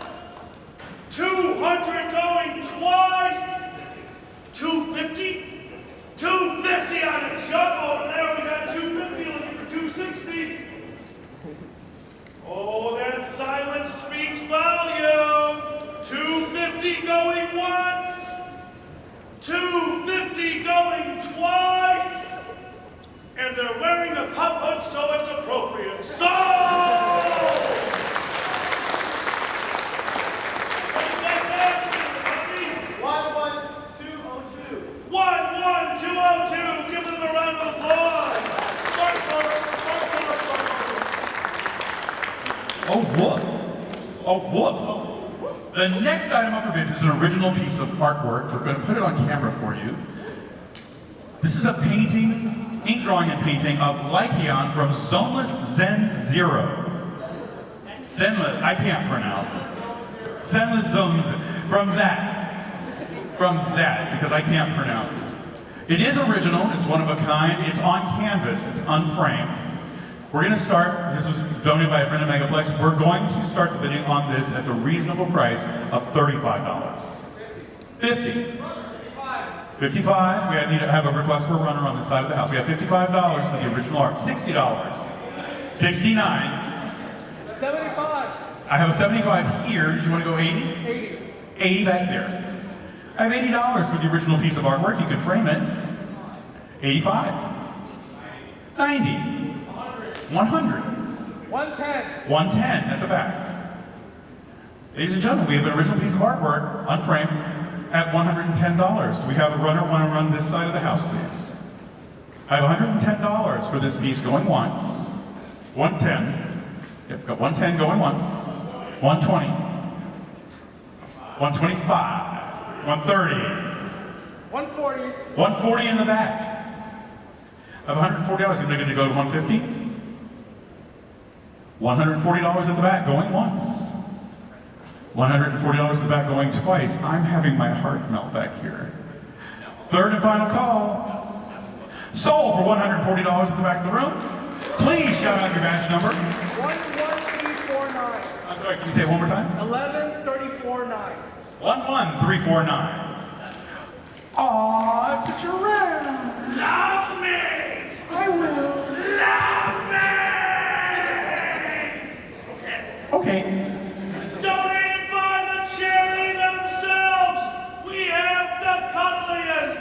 200 going twice. 250. 250 on a jump over there. We got 250 looking for 260. Oh, that silence speaks volume. 250 going once. 250 going twice. And they're wearing a pump hook, so it's appropriate. So! What's that back? 11202. 11202. Give them a round of applause. Oh, woof. Oh, woof. The next item up for bids is an original piece of artwork. We're going to put it on camera for you. This is a painting, ink drawing and painting of Lycaon from Zoneless Zen Zero. Zenless, I can't pronounce. Zenless Zone, from that, because I can't pronounce. It is original, it's one of a kind, it's on canvas, it's unframed. We're going to start, this was donated by a friend of Megaplex, we're going to start the bidding on this at the reasonable price of $35. 50. 55, we need to have a request for a runner on this side of the house. We have $55 for the original art. $60. 69. 75. I have a 75 here. Did you want to go 80? 80. 80 back there. I have $80 for the original piece of artwork. You can frame it. 85. 90. 100. 110. 110 at the back. Ladies and gentlemen, we have an original piece of artwork, unframed, at $110. Do we have a runner want to run this side of the house, please? I have $110 for this piece going once. 110. Yep, got 110 going once. 120. 125. 130. 140. 140 in the back. I have $140. Am I going to go to 150? $140 at the back going once. $140 at the back going twice. I'm having my heart melt back here. Third and final call. Sold for $140 at the back of the room. Please shout out your badge number. 11349. I'm sorry, can you say it one more time? 11349. 11349. Aw, it's a giraffe. Love me! I will. Love me! Okay. Donated by the charity themselves, we have the cuddliest,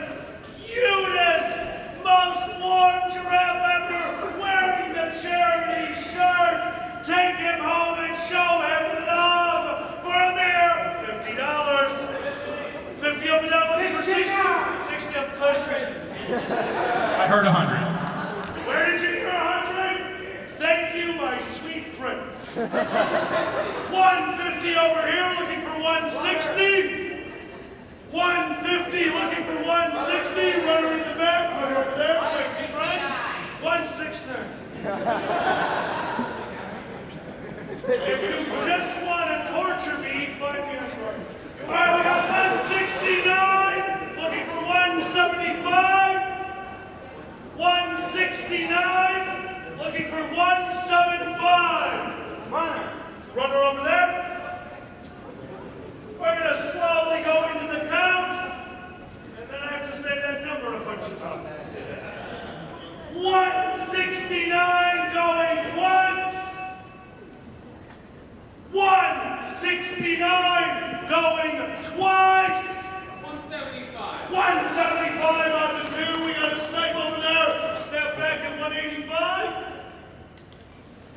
cutest, most warm giraffe ever wearing the charity shirt. Take him home and show him love for a mere $50. 50 over the looking for 60. 60 of Plushie. I heard 100. Where did you hear 100? Thank you, my sweet prince. 150 over here, looking for 160. 150, looking for 160. Runner in the back, runner over there, quick in front. 169. If you just want to torture me, find me on the right. All right, we got 169, looking for 175. 169, looking for 175. Runner over there. We're going to slowly go into the count, and then I have to say that number a bunch of times. 169 going once. 169 going twice. 175. 175 on the two. We got a snipe over there. Snap back at 185.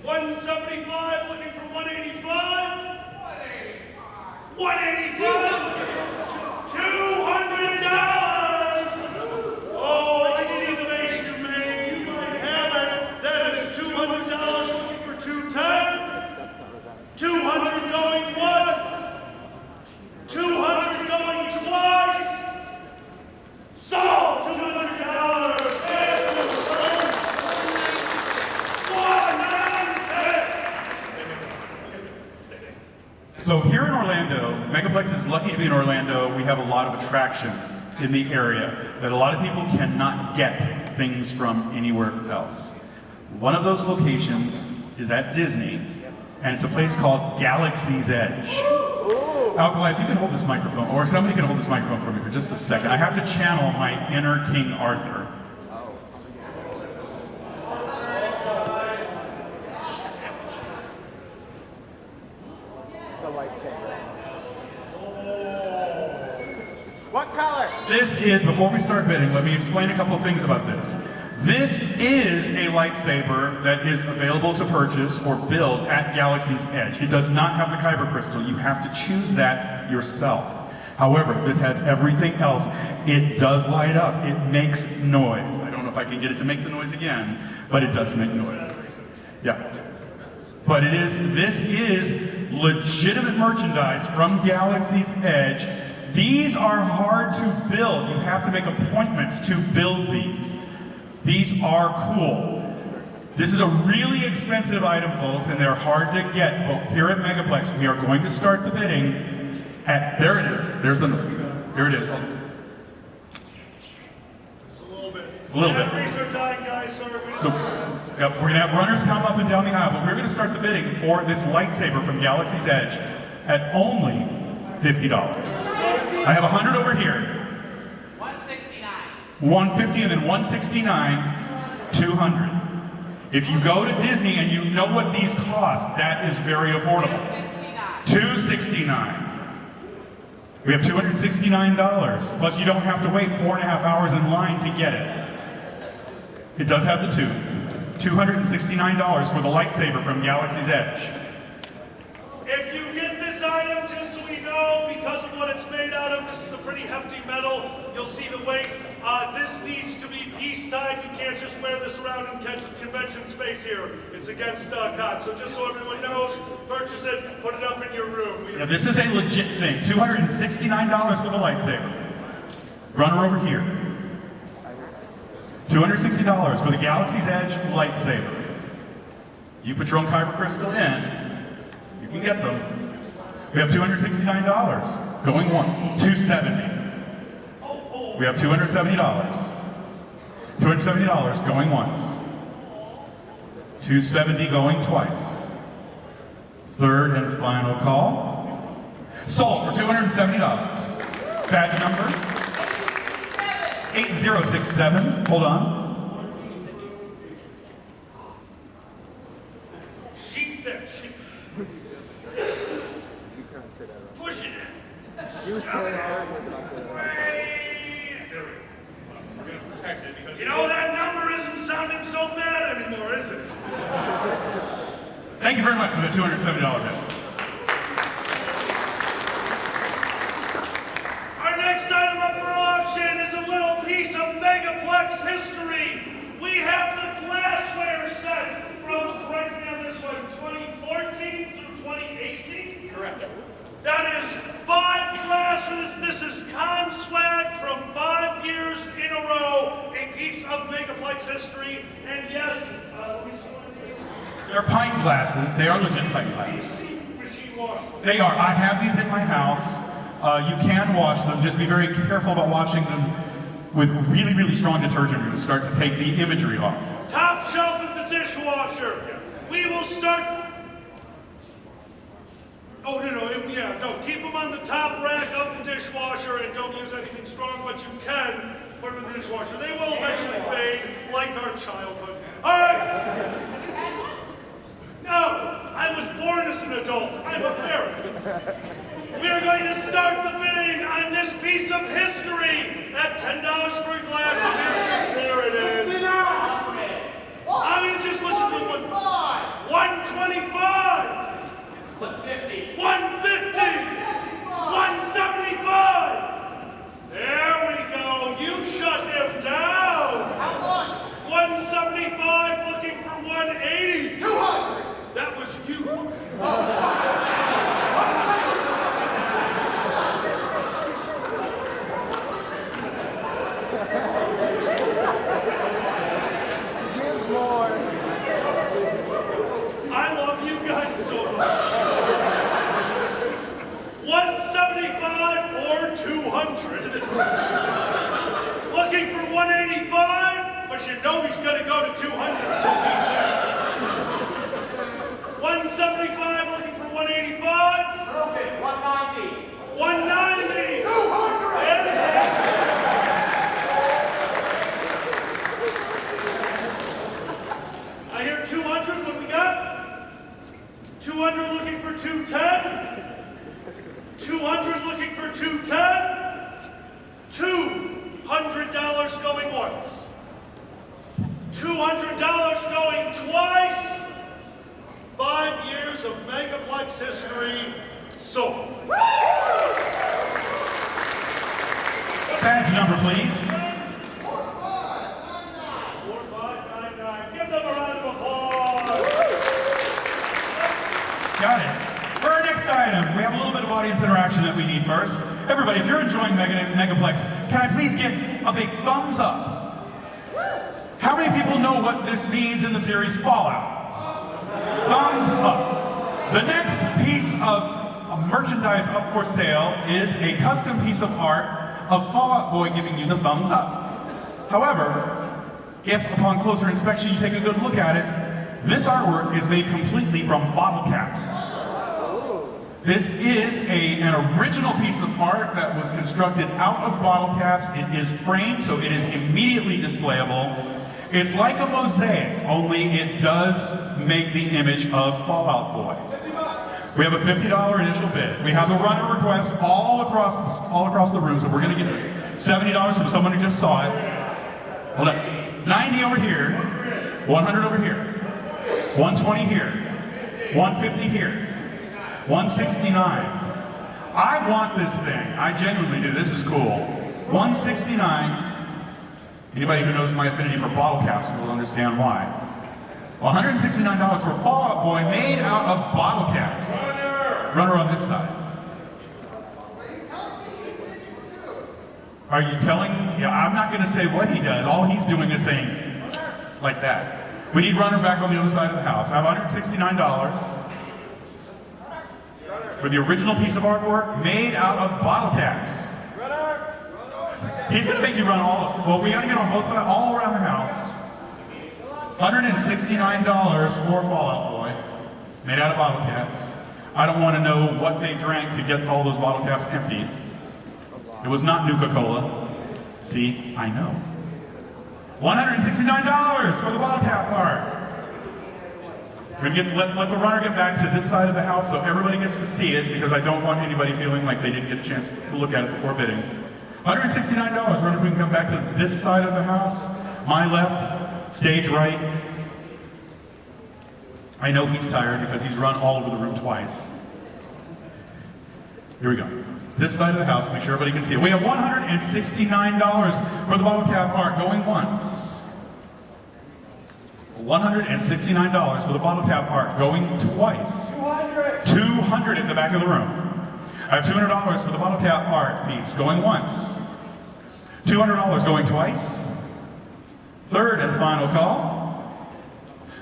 175 looking for 185. 185 looking for $200. Oh, I see the base you made. You might have it. That is $200 looking for 210. 200 going once. 200 going twice. Sold! $200! So here in Orlando, Megaplex is lucky to be in Orlando. We have a lot of attractions in the area that a lot of people cannot get things from anywhere else. One of those locations is at Disney, and it's a place called Galaxy's Edge. Alkali, if you can hold this microphone, or somebody can hold this microphone for me for just a second. I have to channel my inner King Arthur. The lightsaber. What color? This is, before we start bidding, let me explain a couple of things about this. This is a lightsaber that is available to purchase or build at Galaxy's Edge. It does not have the kyber crystal. You have to choose that yourself. However, this has everything else. It does light up. It makes noise. I don't know if I can get it to make the noise again, but it does make noise. Yeah. But this is legitimate merchandise from Galaxy's Edge. These are hard to build. You have to make appointments to build these. These are cool. This is a really expensive item, folks, and they're hard to get. But here at Megaplex, we are going to start the bidding at, there it is. There's the, here it is. A little bit. A little bit. Batteries are dying, guys. Sorry. So Yep, we're gonna have runners come up and down the aisle, but we're gonna start the bidding for this lightsaber from Galaxy's Edge at only $50. I have 100 over here. 169. 150 and then 169, 200. If you go to Disney and you know what these cost, that is very affordable. 269. We have $269, plus you don't have to wait 4.5 hours in line to get it. It does have the tube. $269 for the lightsaber from Galaxy's Edge. If you get this item, just so we know, because of what it's made out of, this is a pretty hefty metal. You'll see the weight. This needs to be piece-tied. You can't just wear this around in convention space here. It's against cotton. So just so everyone knows, purchase it, put it up in your room. Yeah, this is a legit thing. $269 for the lightsaber. Runner over here. $260 for the Galaxy's Edge lightsaber. You put your own kyber crystal in, you can get them. We have $269. Going one. $270. We have $270. $270 going once. $270 going twice. Third and final call. Sold for $270. Badge number 8067. Hold on. Sheath there. Push it in. You know, that number isn't sounding so bad anymore, is it? Thank you very much for the $270 bill. Our next item up for auction is a little piece of Megaplex history. We have the glassware set from, right now this one, 2014 through 2018? Correct. That is 5 glasses. This is con swag from 5 years in a row. A piece of Megaplex history. And yes, let me see what it is. They're pint glasses. They are legit pint glasses. Machine wash. They are. I have these in my house. You can wash them. Just be very careful about washing them with really, really strong detergent. It starts to take the imagery off. Top shelf of the dishwasher. We will start. Oh, no, keep them on the top rack of the dishwasher and don't use anything strong, but you can put them in the dishwasher. They will eventually fade, like our childhood. All right. No, I was born as an adult. I'm a ferret. We are going to start the bidding on this piece of history at $10 per glass. And there it is. I mean, just listen to one. 125. 150. 150. 175. There we go. You shut him down. How much? 175, looking for 180. 200. That was you. Give more. I love you guys so much. 175 or 200. Looking for 185, but you know he's going to go to 200, so be there. 175, looking for 185. Okay, 190. 190. 200. I hear 200. What we got? 200 looking for 210. 200 looking for 210. $200 going once. $200 going twice. 5 years of Megaplex history sold. Badge number, please. 4599. Give them a round of applause. Got it. For our next item, we have a little bit of audience interaction that we need first. Everybody, if you're enjoying Megaplex, can I please get a big thumbs up? How many people know what this means in the series Fallout? Thumbs up. The next piece of merchandise up for sale is a custom piece of art of Fallout Boy giving you the thumbs up. However, if upon closer inspection you take a good look at it, this artwork is made completely from bottle caps. This is an original piece of art that was constructed out of bottle caps. It is framed, so it is immediately displayable. It's like a mosaic, only it does make the image of Fallout Boy. We have a $50 initial bid. We have a runner request all across the room, so we're going to get $70 from someone who just saw it. Hold up. 90 over here, 100 over here, 120 here, 150 here. 169. I want this thing. I genuinely do. This is cool. 169. Anybody who knows my affinity for bottle caps will understand why. $169 for Fallout Boy made out of bottle caps. Runner on this side. Are you telling? Yeah, I'm not going to say what he does. All he's doing is saying like that. We need runner back on the other side of the house. I have $169. For the original piece of artwork made out of bottle caps. He's going to make you run well, we got to get on both sides, all around the house. $169 for Fallout Boy, made out of bottle caps. I don't want to know what they drank to get all those bottle caps emptied. It was not Nuka-Cola. See, I know. $169 for the bottle cap art. We're gonna let the runner get back to this side of the house so everybody gets to see it, because I don't want anybody feeling like they didn't get a chance to look at it before bidding. $169. Run if we can come back to this side of the house. My left, stage right. I know he's tired because he's run all over the room twice. Here we go. This side of the house, make sure everybody can see it. We have $169 for the bottle cap art going once. $169 for the bottle cap art going twice. 200 at the back of the room. I have $200 for the bottle cap art piece going once. $200 going twice. Third and final call.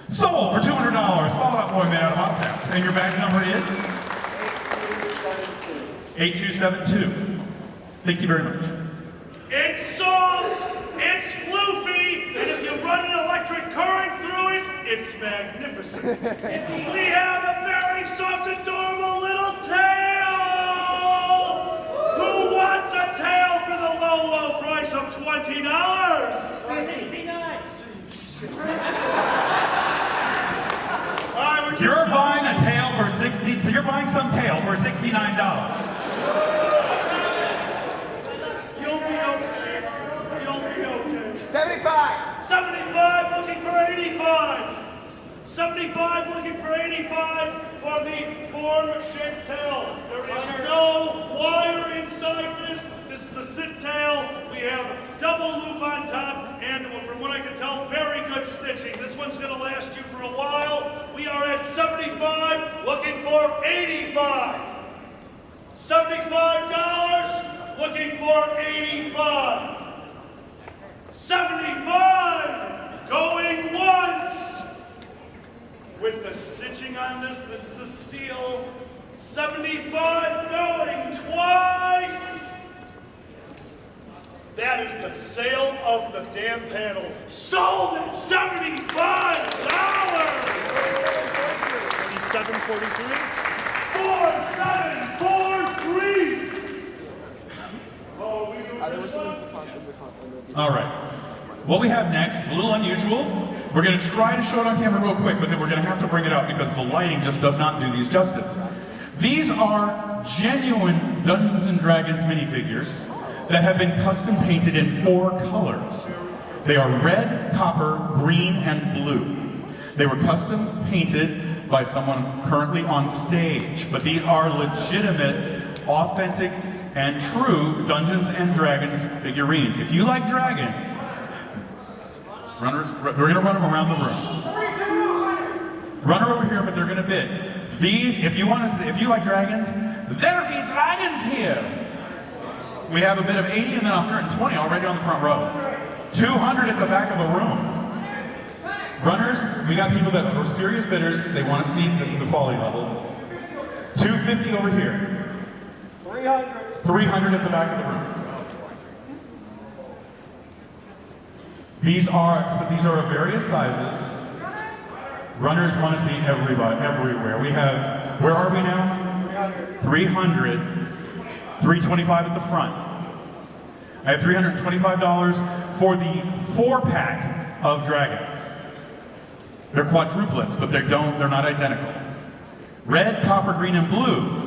Sold for $200. Fallout Boy made out of bottle caps. And your badge number is 8272. Thank you very much. It's soft, it's floofy, and if you run an electric current through it, it's magnificent. We have a very soft, adorable little tail! Who wants a tail for the low, low price of $20? You're buying a tail for $60, so you're buying some tail for $69. You'll be okay. You'll be okay. 75. 75 looking for 85. 75 looking for 85 for the form-shaped tail. There is no wire inside this. This is a sit tail. We have double loop on top, and from what I can tell, very good stitching. This one's going to last you for a while. We are at 75, looking for 85. $75, looking for 85. 75, going once. With the stitching on this is a steal. 75, going twice. That is the sale of the damn panel. Sold at $75. 4743. 4743. Oh, we do this one. All right. What we have next is a little unusual. We're going to try to show it on camera real quick, but then we're going to have to bring it up because the lighting just does not do these justice. These are genuine Dungeons & Dragons minifigures that have been custom painted in 4 colors. They are red, copper, green, and blue. They were custom painted by someone currently on stage, but these are legitimate, authentic, and true Dungeons & Dragons figurines. If you like dragons, runners, we're going to run them around the room. Runner over here, but they're going to bid. These, if you like dragons, there be dragons here. We have a bid of 80 and then 120 already on the front row. 200 at the back of the room. Runners, we got people that are serious bidders. They want to see the quality level. 250 over here. 300 at the back of the room. These are of various sizes. Runners want to see everybody, everywhere. We have, where are we now? 300. 325 at the front. I have $325 for the 4-pack of dragons. They're quadruplets, but they're not identical. Red, copper, green, and blue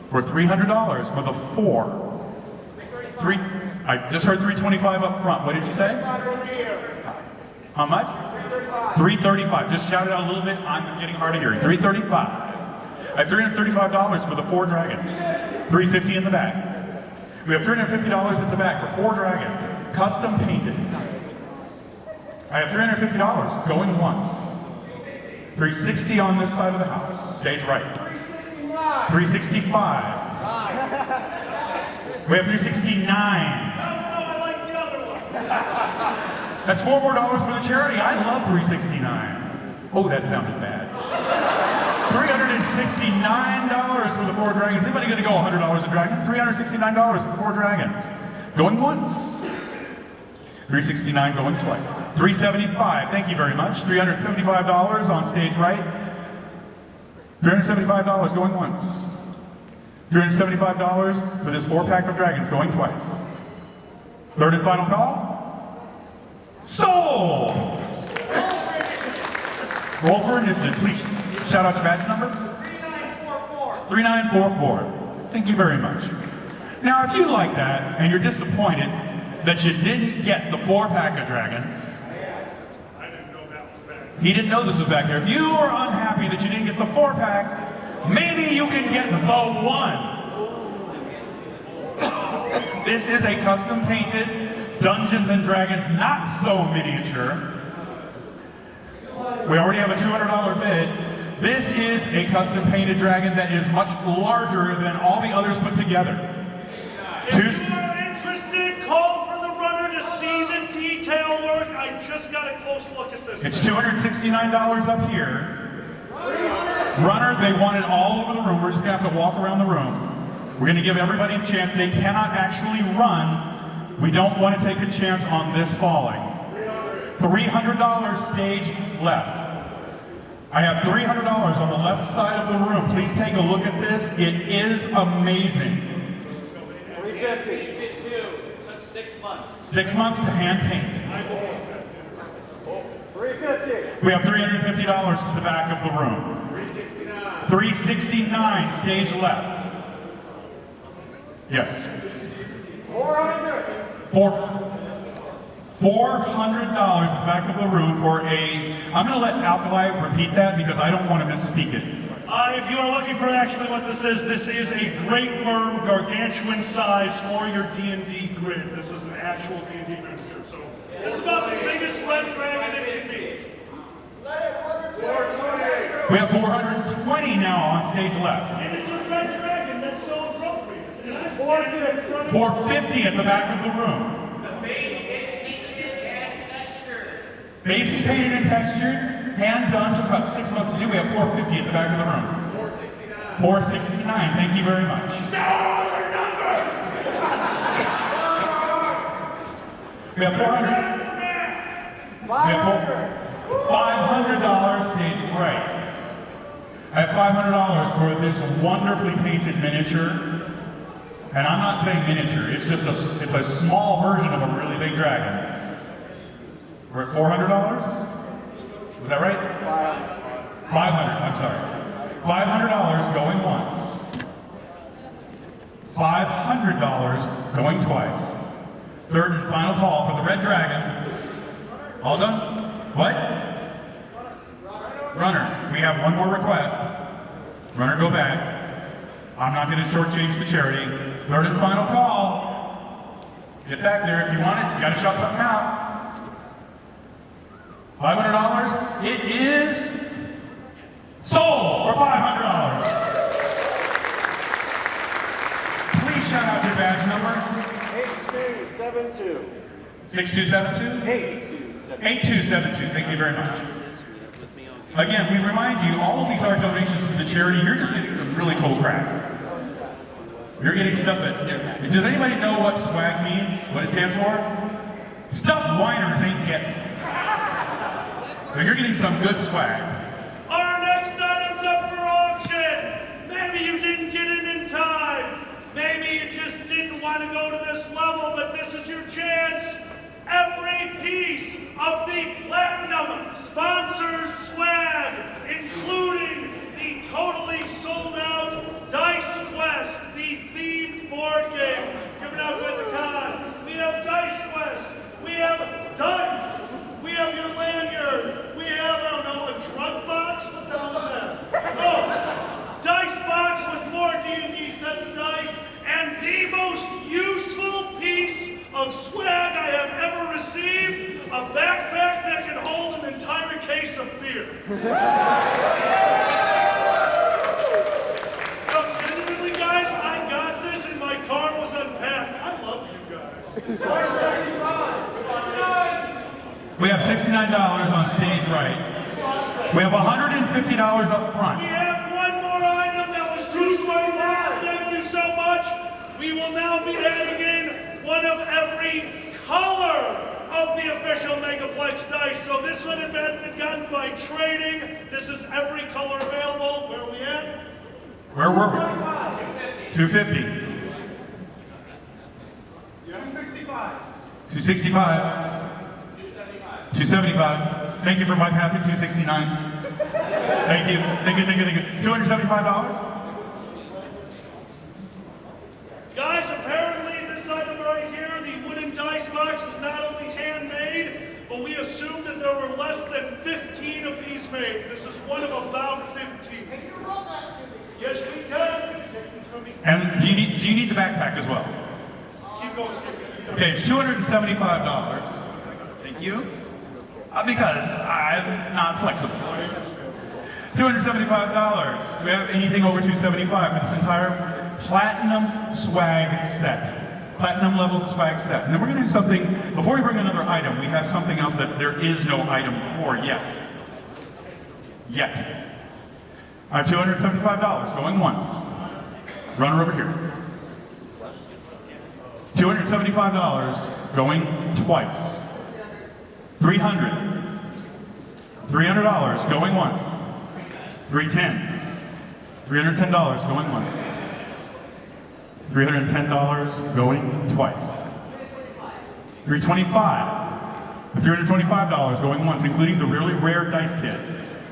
for $300 for the 4. I just heard 325 up front. What did you say? How much? 335. Just shout it out a little bit. I'm getting hard of hearing. 335. I have $335 for the 4 dragons. $350 in the back. We have $350 in the back for 4 dragons, custom painted. I have $350 going once. $360 on this side of the house. Stage right. $365. We have $369. No, I like the other one. That's $4 more for the charity. I love $369. Oh, that sounded bad. $369 for the 4 dragons. Anybody gonna go $100 a dragon? $369 for 4 dragons. Going once. $369 going twice. $375, thank you very much. $375 on stage right. $375 going once. $375 for this 4-pack of dragons going twice. Third and final call. Sold! Roll for initiative, please. Shout out your badge number. 3944. 3944. Thank you very much. Now, if you like that and you're disappointed that you didn't get the 4-pack of dragons, I didn't know that was back. he didn't know this was back there. If you are unhappy that you didn't get the 4-pack, maybe you can get the 1. This is a custom painted Dungeons and Dragons not so miniature. We already have a $200 bid. This is a custom painted dragon that is much larger than all the others put together. If you are interested, call for the runner to see the detail work. I just got a close look at this. It's $269 up here. Runner, they want it all over the room. We're just gonna have to walk around the room. We're gonna give everybody a chance. They cannot actually run. We don't want to take a chance on this falling. $300 stage left. I have $300 on the left side of the room. Please take a look at this. It is amazing. 350. You did too. It took 6 months. 6 months to hand paint. 350. We have $350 to the back of the room. 369. 369 stage left. Yes. 400. $400 at the back of the room for a, I'm going to let Alkali repeat that because I don't want to misspeak it. If you are looking for actually what this is a great worm gargantuan size for your D&D grid. This is an actual D&D miniature. So this is about the biggest red dragon it can be. We have 420 now on stage left. And it's a red dragon, that's so appropriate. And I'm standing in front of 450 at the back of the room. The base is painted and textured. Base is painted and textured, hand done, took about 6 months to do. We have 450 at the back of the room. 469. 469, thank you very much. We have 400. We have $500 stage right. I have $500 for this wonderfully painted miniature. And I'm not saying miniature, it's just it's a small version of a really big dragon. We're at $400? Was that right? 500, I'm sorry. $500 going once. $500 going twice. Third and final call for the red dragon. All done? What? Runner, we have one more request. Runner, go back. I'm not going to shortchange the charity. Third and final call. Get back there if you want it. You got to shout something out. $500. It is sold for $500. Please shout out your badge number. 8272. 6272? 8272. 8272. Thank you very much. Again, we remind you, all of these are donations to the charity. You're just getting some really cool crap. You're getting stuff that... Does anybody know what swag means? What it stands for? Stuff whiners ain't getting. So you're getting some good swag. Our next item's up for auction. Maybe you didn't get in time. Maybe you just didn't want to go to this level, but this is your chance. Every piece of the Platinum Sponsors swag, including the totally sold out Dice Quest, the themed board game given out by the con. We have Dice Quest, we have dice, we have your lanyard, we have, I don't know, a drug box? What the hell is that? Oh, dice box with more D&D sets of dice, and the most useful piece of swag I have ever received, a backpack that can hold an entire case of beer. No, genuinely, guys, I got this and my car was unpacked. I love you guys. We have $69 on stage right. We have $150 up front. We have one more item that was just like that. Thank you so much. We will now be adding in one of every color of the official Megaplex dice. So this one has been gotten by trading. This is every color available. Where are we at? Where were we? 250. 265. 265. 275. Thank you for bypassing 269. Thank you. Thank you, thank you, thank you. $275? Guys, apparently this item right here, the wooden dice box, is not only handmade, but we assumed that there were less than 15 of these made. This is one of about 15. Can you roll that to me? Yes, we can. Take this from me. And do you need the backpack as well? Keep going. Okay, it's $275. Thank you. Because I'm not flexible. $275. Do we have anything over $275 for this entire Platinum Swag Set? Platinum level swag set. And then we're going to do something, before we bring another item, we have something else that there is no item for yet. Yet. I have $275 going once. Runner over here. $275 going twice. $300. $300 going once. $310. $310 going once. $310 going twice. $325. $325 going once, including the really rare dice kit.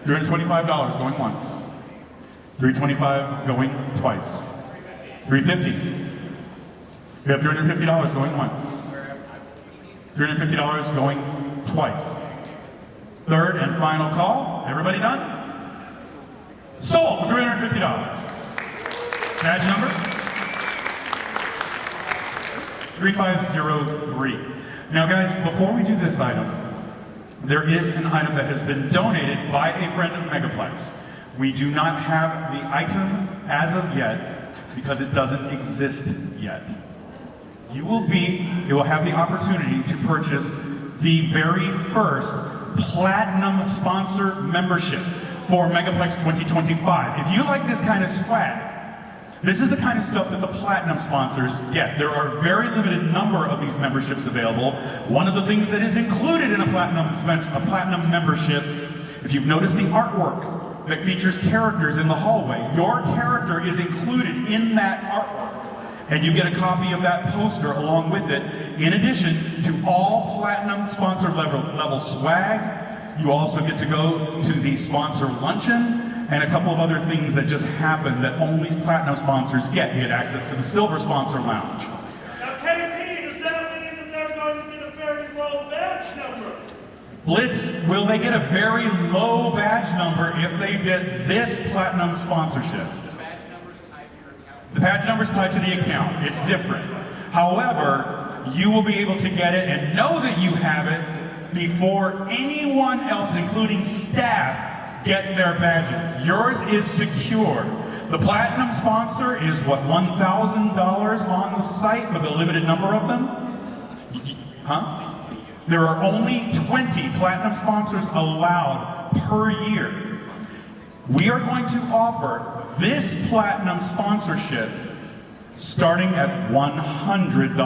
$325 going once. $325 going twice. $350. We have $350 going once. $350 going twice. Third and final call. Everybody done? Sold for $350. Badge number 3503. Now guys, before we do this item, there is an item that has been donated by a friend of Megaplex. We do not have the item as of yet because it doesn't exist yet. You will have the opportunity to purchase the very first Platinum Sponsor membership for Megaplex 2025. If you like this kind of swag, this is the kind of stuff that the Platinum sponsors get. There are a very limited number of these memberships available. One of the things that is included in a Platinum membership, if you've noticed the artwork that features characters in the hallway, your character is included in that artwork. And you get a copy of that poster along with it. In addition to all Platinum sponsor level swag, you also get to go to the sponsor luncheon and a couple of other things that just happen that only Platinum sponsors get. You get access to the Silver Sponsor Lounge. Now, KP, does that mean that they're going to get a very low badge number? Blitz, will they get a very low badge number if they get this Platinum sponsorship? The badge number's tied to the account. It's different. However, you will be able to get it and know that you have it before anyone else, including staff, get their badges. Yours is secure. The Platinum sponsor is what, $1,000 on the site for the limited number of them? Huh? There are only 20 Platinum sponsors allowed per year. We are going to offer this Platinum sponsorship starting at $100.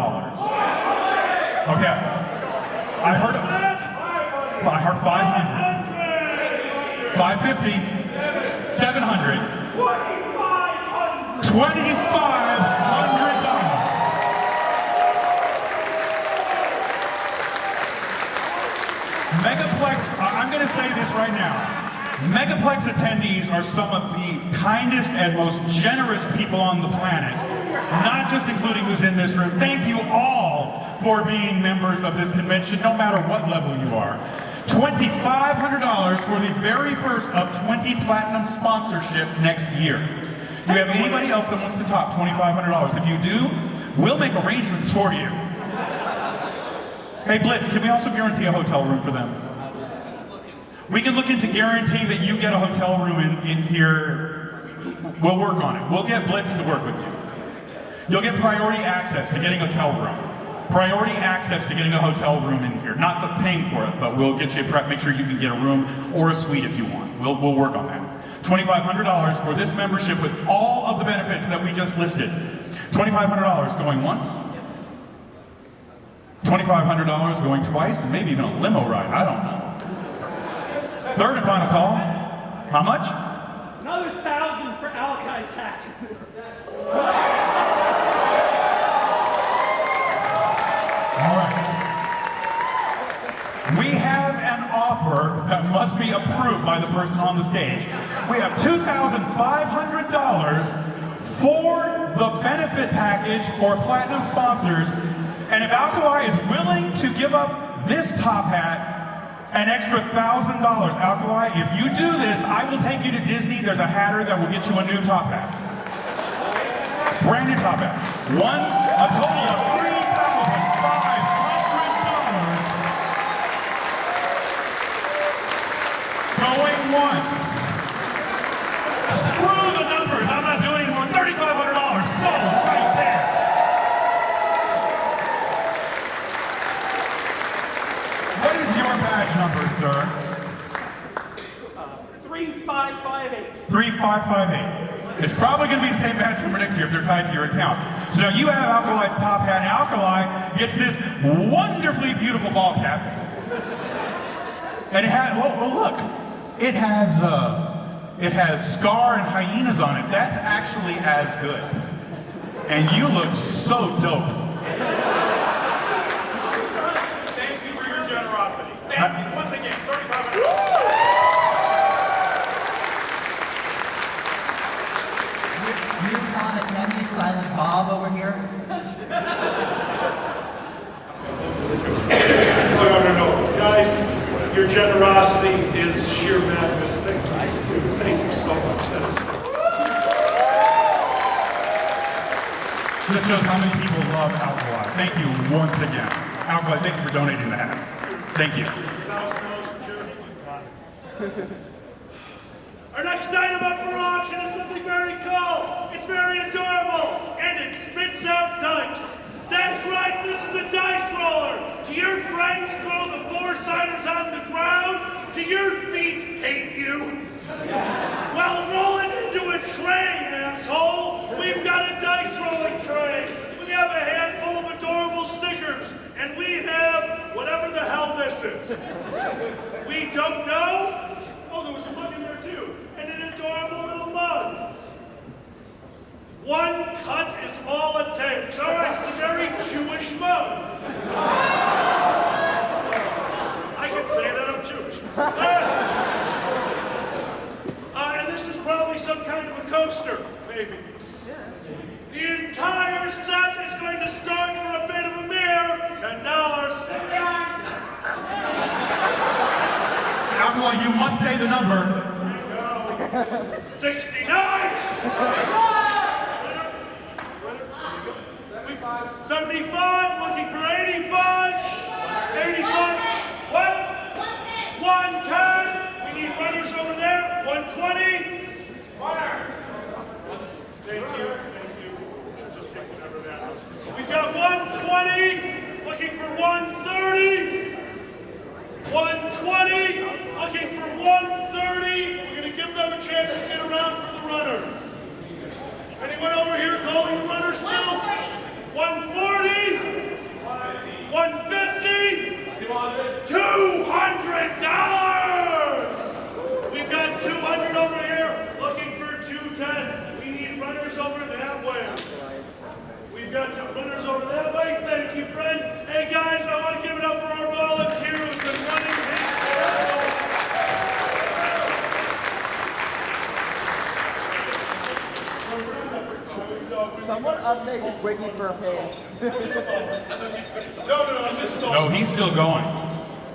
Okay. I heard 500. 550. 700. $2,500. Megaplex, I'm going to say this right now. Megaplex attendees are some of the kindest and most generous people on the planet, not just including who's in this room. Thank you all for being members of this convention, no matter what level you are. $2,500 for the very first of 20 platinum sponsorships next year. Do you have anybody else that wants to top $2,500? If you do, we'll make arrangements for you. Hey Blitz, can we also guarantee a hotel room for them? We can look into guaranteeing that you get a hotel room in here. We'll work on it. We'll get Blitz to work with you. You'll get priority access to getting a hotel room. Priority access to getting a hotel room in here. Not the paying for it, but we'll get you make sure you can get a room or a suite if you want. We'll work on that. $2,500 for this membership with all of the benefits that we just listed. $2,500 going once. $2,500 going twice, and maybe even a limo ride. I don't know. Third and final call. How much? Another 1,000 for Alkali's tax. All right. We have an offer that must be approved by the person on the stage. We have $2,500 for the benefit package for platinum sponsors. And if Alkali is willing to give up this top hat, an extra $1,000. Alkali, if you do this, I will take you to Disney. There's a hatter that will get you a new top hat. Brand new top hat. A total of $3,500 going once. Screw the numbers, I'm not doing any more. $3,500 sold right there. What is your badge number, sir? 3558. 3558. It's probably going to be the same badge number next year if they're tied to your account. So now you have Alkali's top hat, and Alkali gets this wonderfully beautiful ball cap. And it has, well, look, it has Scar and hyenas on it. That's actually as good. And you look so dope. Thank you for your generosity. Thank you once again. $3,500. Lycaon attendee Silent Bob over here. No. Guys, your generosity is sheer madness. Thank you so much. This shows how many people love Alkali. Thank you once again. Alkali, thank you for donating the hat. Thank you. Our next item up for auction is something very cool. It's very adorable, and it spits out dice. That's right, this is a dice roller. Do your friends throw the four-siders on the ground? Do your feet hate you? Well, roll it into a tray, asshole. We've got a dice rolling tray. We have a handful of adorable stickers, and we have whatever the hell this is. We don't know. Oh, there was a mug in there too, and an adorable little mug. One cut is all it takes. All right, it's a very Jewish mug. I can say that I'm Jewish. And this is probably some kind of a coaster, maybe. The entire set is going to start for a bit of a mere $10. Alkali, you must say the number. I know. 69. 75, looking for 85. 85. What? 110. We need runners over there. 120. Runner. Thank you. Just take whatever that is. We've got 120. Looking for 130. 120. Looking for 130. We're going to give them a chance to get around for the runners. Anyone over here calling the runners still? 140. 150. 200. 200 over here, looking for 210. We need runners over that way. We've got runners over that way. Thank you, friend. Hey, guys, I want to give it up for our volunteer who's been running his Someone update his wiki for a page. No, I'm just No, he's still going.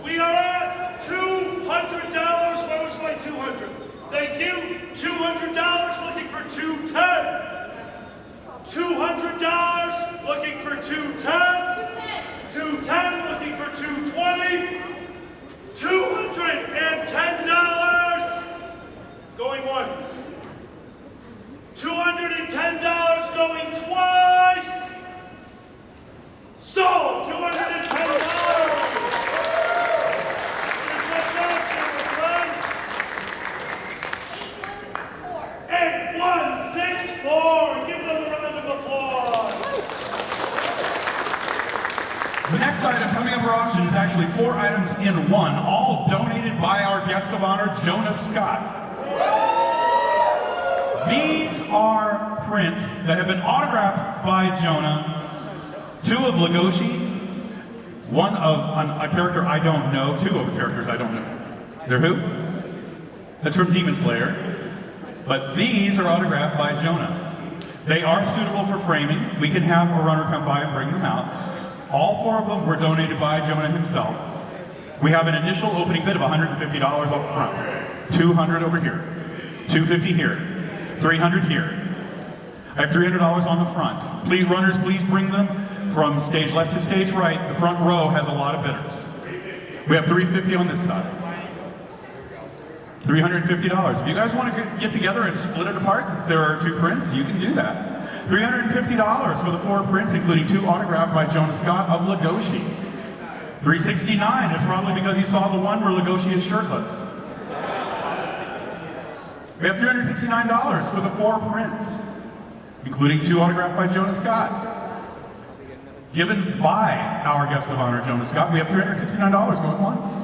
We are at $200. Where was my 200? Thank you. $200 looking for 210. $200 looking for 210. 210 looking for 220. $210 going once. $210 going twice. Sold. $210. 8164. Give them a round of applause. The next item coming up for auction is actually 4 items in one, all donated by our guest of honor, Jonah Scott. These are prints that have been autographed by Jonah. 2 of Legoshi, 1 of a character I don't know, 2 of characters I don't know. They're who? That's from Demon Slayer. But these are autographed by Jonah. They are suitable for framing. We can have a runner come by and bring them out. All 4 of them were donated by Jonah himself. We have an initial opening bid of $150 up front. 200 over here. 250 here. 300 here. I have $300 on the front. Please, runners, please bring them from stage left to stage right. The front row has a lot of bidders. We have $350 on this side. $350. If you guys want to get together and split it apart, since there are 2 prints, you can do that. $350 for the 4 prints, including 2 autographed by Jonah Scott of Legoshi. $369. It's probably because he saw the one where Legoshi is shirtless. We have $369 for the 4 prints, including 2 autographed by Jonah Scott. Given by our guest of honor, Jonah Scott, we have $369 going once.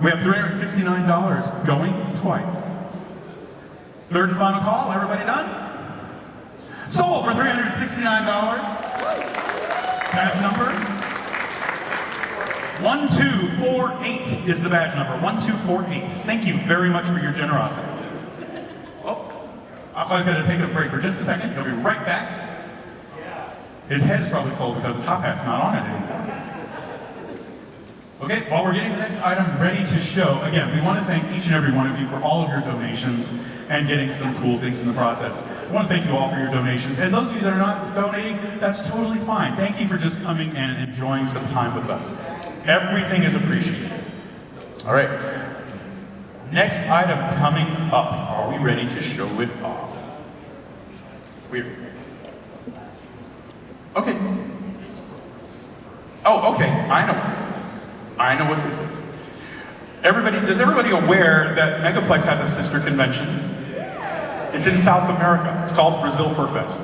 We have $369 going twice. Third and final call, everybody done? Sold for $369. Badge number 1248 is the badge number, 1248. Thank you very much for your generosity. Oh, I was going to take a break for just a second. He'll be right back. His head is probably cold because the top hat's not on it anymore. Okay, while we're getting the next item ready to show, again, we want to thank each and every one of you for all of your donations and getting some cool things in the process. I want to thank you all for your donations. And those of you that are not donating, that's totally fine. Thank you for just coming and enjoying some time with us. Everything is appreciated. All right, next item coming up. Are we ready to show it off? Weird. Okay. Oh, okay, I know what this is. I know what this is. Is everybody aware that Megaplex has a sister convention? It's in South America. It's called Brazil FurFest.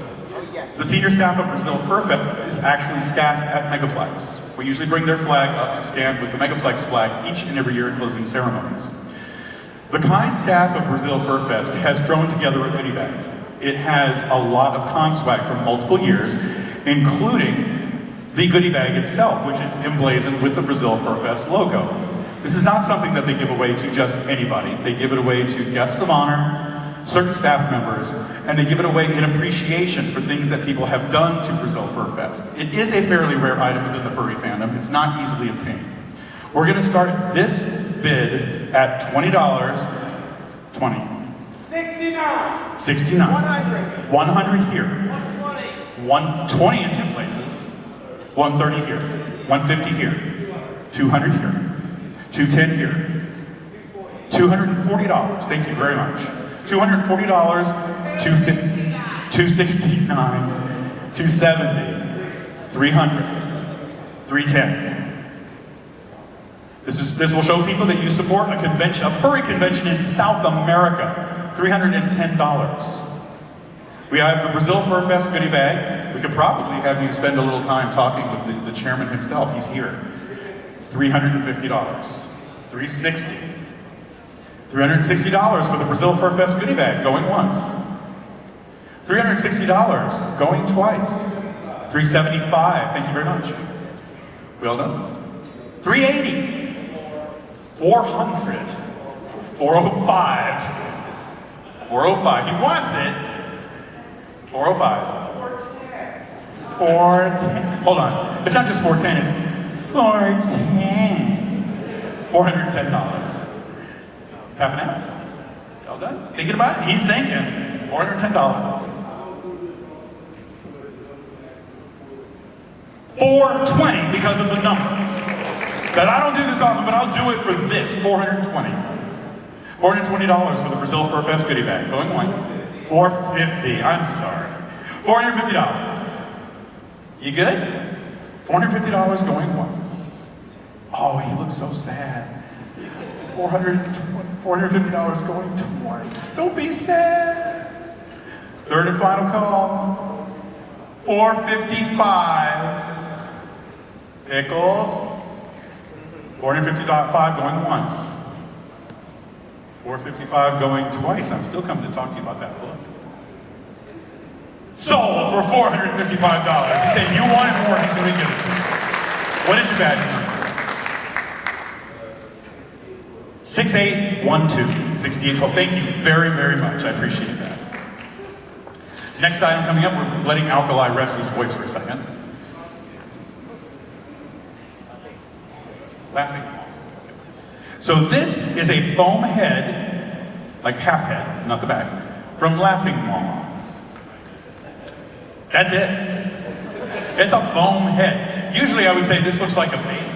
The senior staff of Brazil FurFest is actually staff at Megaplex. We usually bring their flag up to stand with the Megaplex flag each and every year at closing ceremonies. The kind staff of Brazil FurFest has thrown together a goodie bag. It has a lot of con swag from multiple years, including the goodie bag itself, which is emblazoned with the Brazil FurFest logo. This is not something that they give away to just anybody. They give it away to guests of honor, certain staff members, and they give it away in appreciation for things that people have done to Brazil FurFest. It is a fairly rare item within the furry fandom. It's not easily obtained. We're going to start this bid at $20. 20. 69. 69. 100. 100 here. 120. 120 in 2 places. 130 here. 150 here. 200 here. 210 here. $240. Thank you very much. $240. 250. 269. 270. 300. 310. This will show people that you support a convention, a furry convention in South America. $310. We have the Brazil FurFest goodie bag. We could probably have you spend a little time talking with the chairman himself. He's here. $350. $360. $370. $360 for the Brazil FurFest goodie bag, going once. $360, going twice. $375, thank you very much. Well done. $380, $400, $405, $405, he wants it. $405. $410, hold on, it's not just $410, it's $410. $410. Tapping out. Well done. Thinking about it? He's thinking. $410. $420 because of the number. Said I don't do this often, but I'll do it for this. $420. $420 for the Brazil FurFest goodie bag. Going once. $450. I'm sorry. $450. You good? $450 going once. Oh, he looks so sad. $450 going twice. Don't be sad. Third and final call. $455. Pickles. $455 going once. $455 going twice. I'm still coming to talk to you about that book. Sold for $455. He said you wanted more, he's going to give it to you. What is your badge number? 6812, 6812. Thank you very, very much. I appreciate that. Next item coming up, we're letting Alkali rest his voice for a second. Laughing. So this is a foam head, like half head, not the back, from Laughing Mom. That's it. It's a foam head. Usually I would say this looks like a base.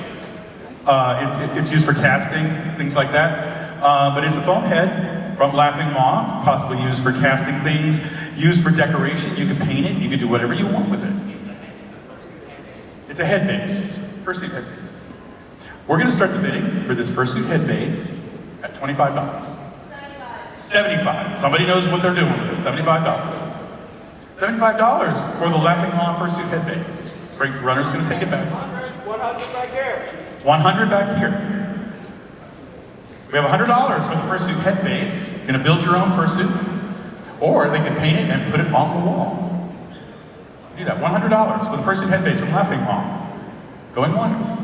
It's used for casting, things like that. But it's a foam head from Laughing Mom, possibly used for casting things, used for decoration. You can paint it, you can do whatever you want with it. It's a head base, fursuit head base. We're gonna start the bidding for this fursuit head base at $25. $75. Somebody knows what they're doing with it, $75. $75 for the Laughing Mom fursuit head base. Great runner's gonna take it back. 100 back here. 100 back here. We have $100 for the fursuit head base. You're gonna build your own fursuit, or they can paint it and put it on the wall. Do that. $100 for the fursuit head base from Laughing Mom. Going once.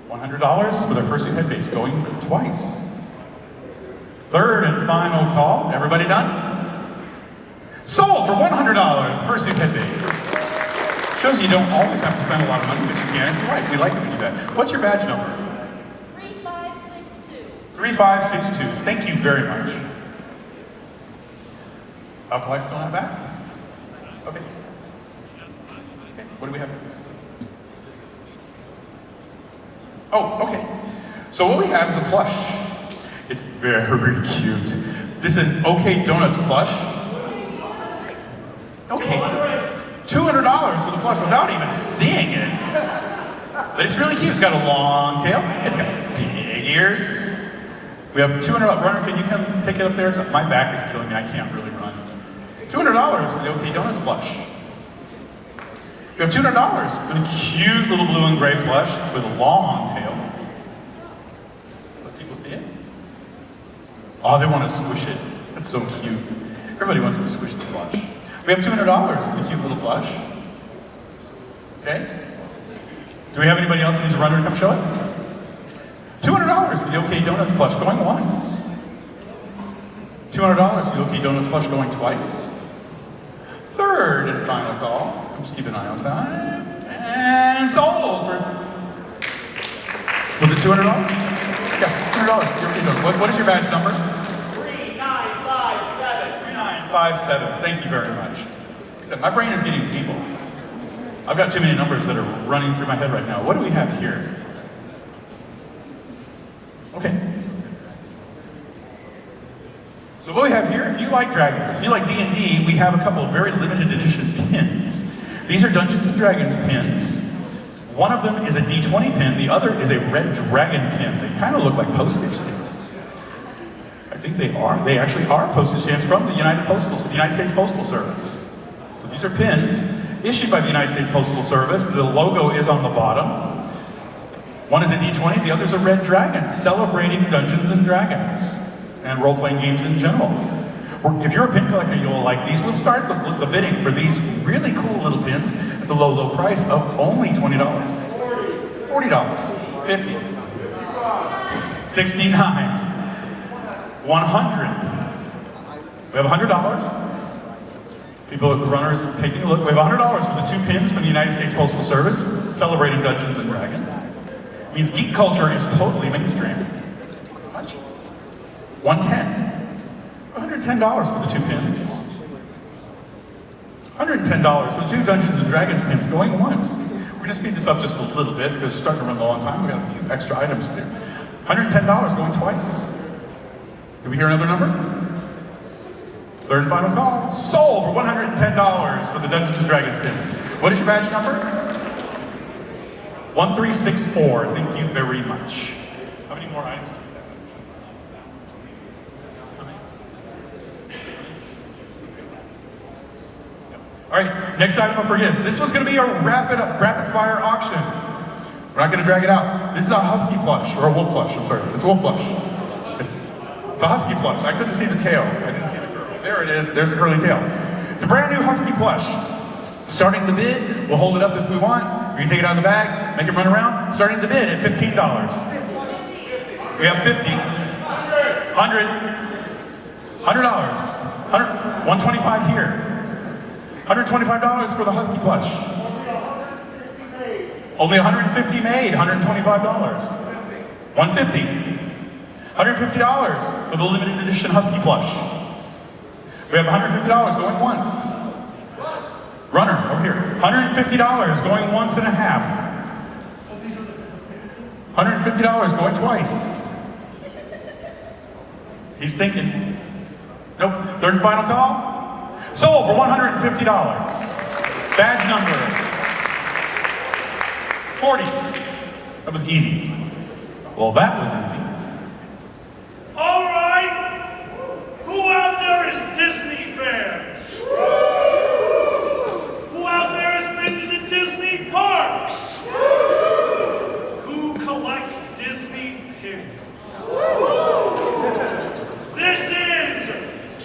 $100 for the fursuit head base. Going twice. Third and final call. Everybody done? Sold for $100. Fursuit head base. Shows you don't always have to spend a lot of money, but you can if you like. We like it when you do that. What's your badge number? 3562. 3562. Thank you very much. Alkali still not back? Okay. What do we have next? Oh, okay. So what we have is a plush. It's very cute. This is an OK Donuts plush. Okay, $200 for the plush without even seeing it. But it's really cute. It's got a long tail. It's got big ears. We have $200. Runner, can you come take it up there? My back is killing me. I can't really run. $200 for the OK Donuts plush. We have $200 for the cute little blue and gray plush with a long tail. Let people see it. Oh, they want to squish it. That's so cute. Everybody wants to squish the plush. We have $200 for the cute little plush. Okay. Do we have anybody else that needs a runner to come show it? $200 for the OK Donuts plush going once. $200 for the OK Donuts plush going twice. Third and final call. Just keep an eye on time. And sold for... Was it $200? Yeah, $200 for the OK Donuts. What is your badge number? 3957. 3957. Thank you very much. Except my brain is getting feeble. I've got too many numbers that are running through my head right now. What do we have here? Okay. So what we have here, if you like dragons, if you like D&D, we have a couple of very limited edition pins. These are Dungeons & Dragons pins. One of them is a D20 pin, the other is a red dragon pin. They kind of look like postage stamps. I think they are. They actually are postage stamps from the United States Postal Service. So these are pins issued by the United States Postal Service. The logo is on the bottom. One is a D20, the other's a red dragon, celebrating Dungeons and Dragons and role-playing games in general. If you're a pin collector, you'll like these. We'll start the bidding for these really cool little pins at the low, low price of only $20. $40. $50. $69. $100. We have $100. People at the runners taking a look. We have $100 for the 2 pins from the United States Postal Service, celebrating Dungeons and Dragons. It means geek culture is totally mainstream. How much? $110. $110 for the 2 pins. $110 for the 2 Dungeons and Dragons pins, going once. We're gonna speed this up just a little bit because we're starting to run low on time. We got a few extra items to do. $110 going twice. Did we hear another number? Third and final call. Sold for $110 for the Dungeons and Dragons pins. What is your badge number? 1364. Thank you very much. How many more items? All right, next item up for gift. This one's gonna be a rapid fire auction. We're not gonna drag it out. This is a Husky plush, or a wolf plush, I'm sorry. It's a wolf plush. It's a Husky plush. I couldn't see the tail. I didn't see the curl. There it is, there's the curly tail. It's a brand new Husky plush. Starting the bid, we'll hold it up if we want. We can take it out of the bag, make it run around. Starting the bid at $15. We have 50, 100, $100, 125 here. $125 for the Husky plush. Only 150 made, $125. 150. $150 for the limited edition Husky plush. We have $150 going once. Runner, over here. $150 going once and a half. $150 going twice. He's thinking. Nope, third and final call. Sold for $150. Badge number 40. That was easy. Well, that was easy. All right. Who out there is Disney fans? Who out there has been to the Disney parks? Who collects Disney pins? This is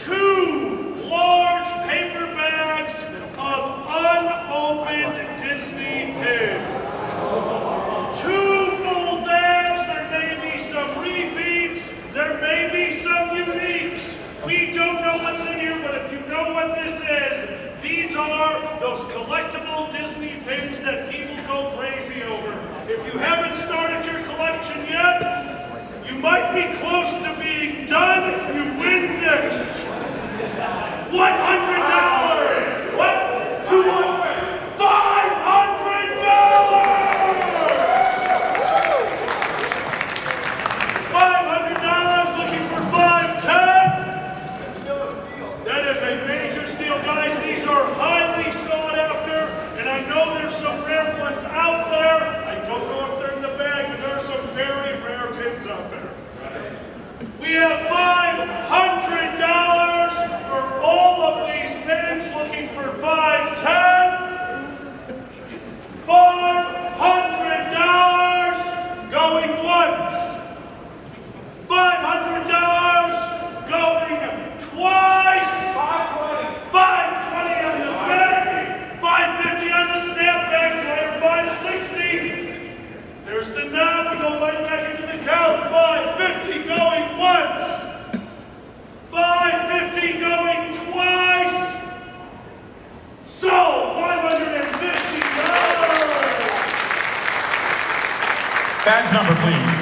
2 large paper bags of unopened Disney pins. 2 full bags. There may be some repeats. There may be some uniques. We don't know what's in here, but if you know what this is, these are those collectible Disney pins that people go crazy over. If you haven't started your collection yet, you might be close to being done if you win this. $100! What? $500! $500 looking for 510? That is a major steal, guys. These are highly sought after, and I know there's some rare ones out there. I don't know if they're in the bag, but there are some very rare pins out there. We have $500 for all of these pins, looking for 510. $500 going once. $500 going twice. 520 on the snap. 550 on the snap back to 560. There's the knob. We go right back into the count. 550 going once. 550 going twice. Sold. $550. Badge number, please.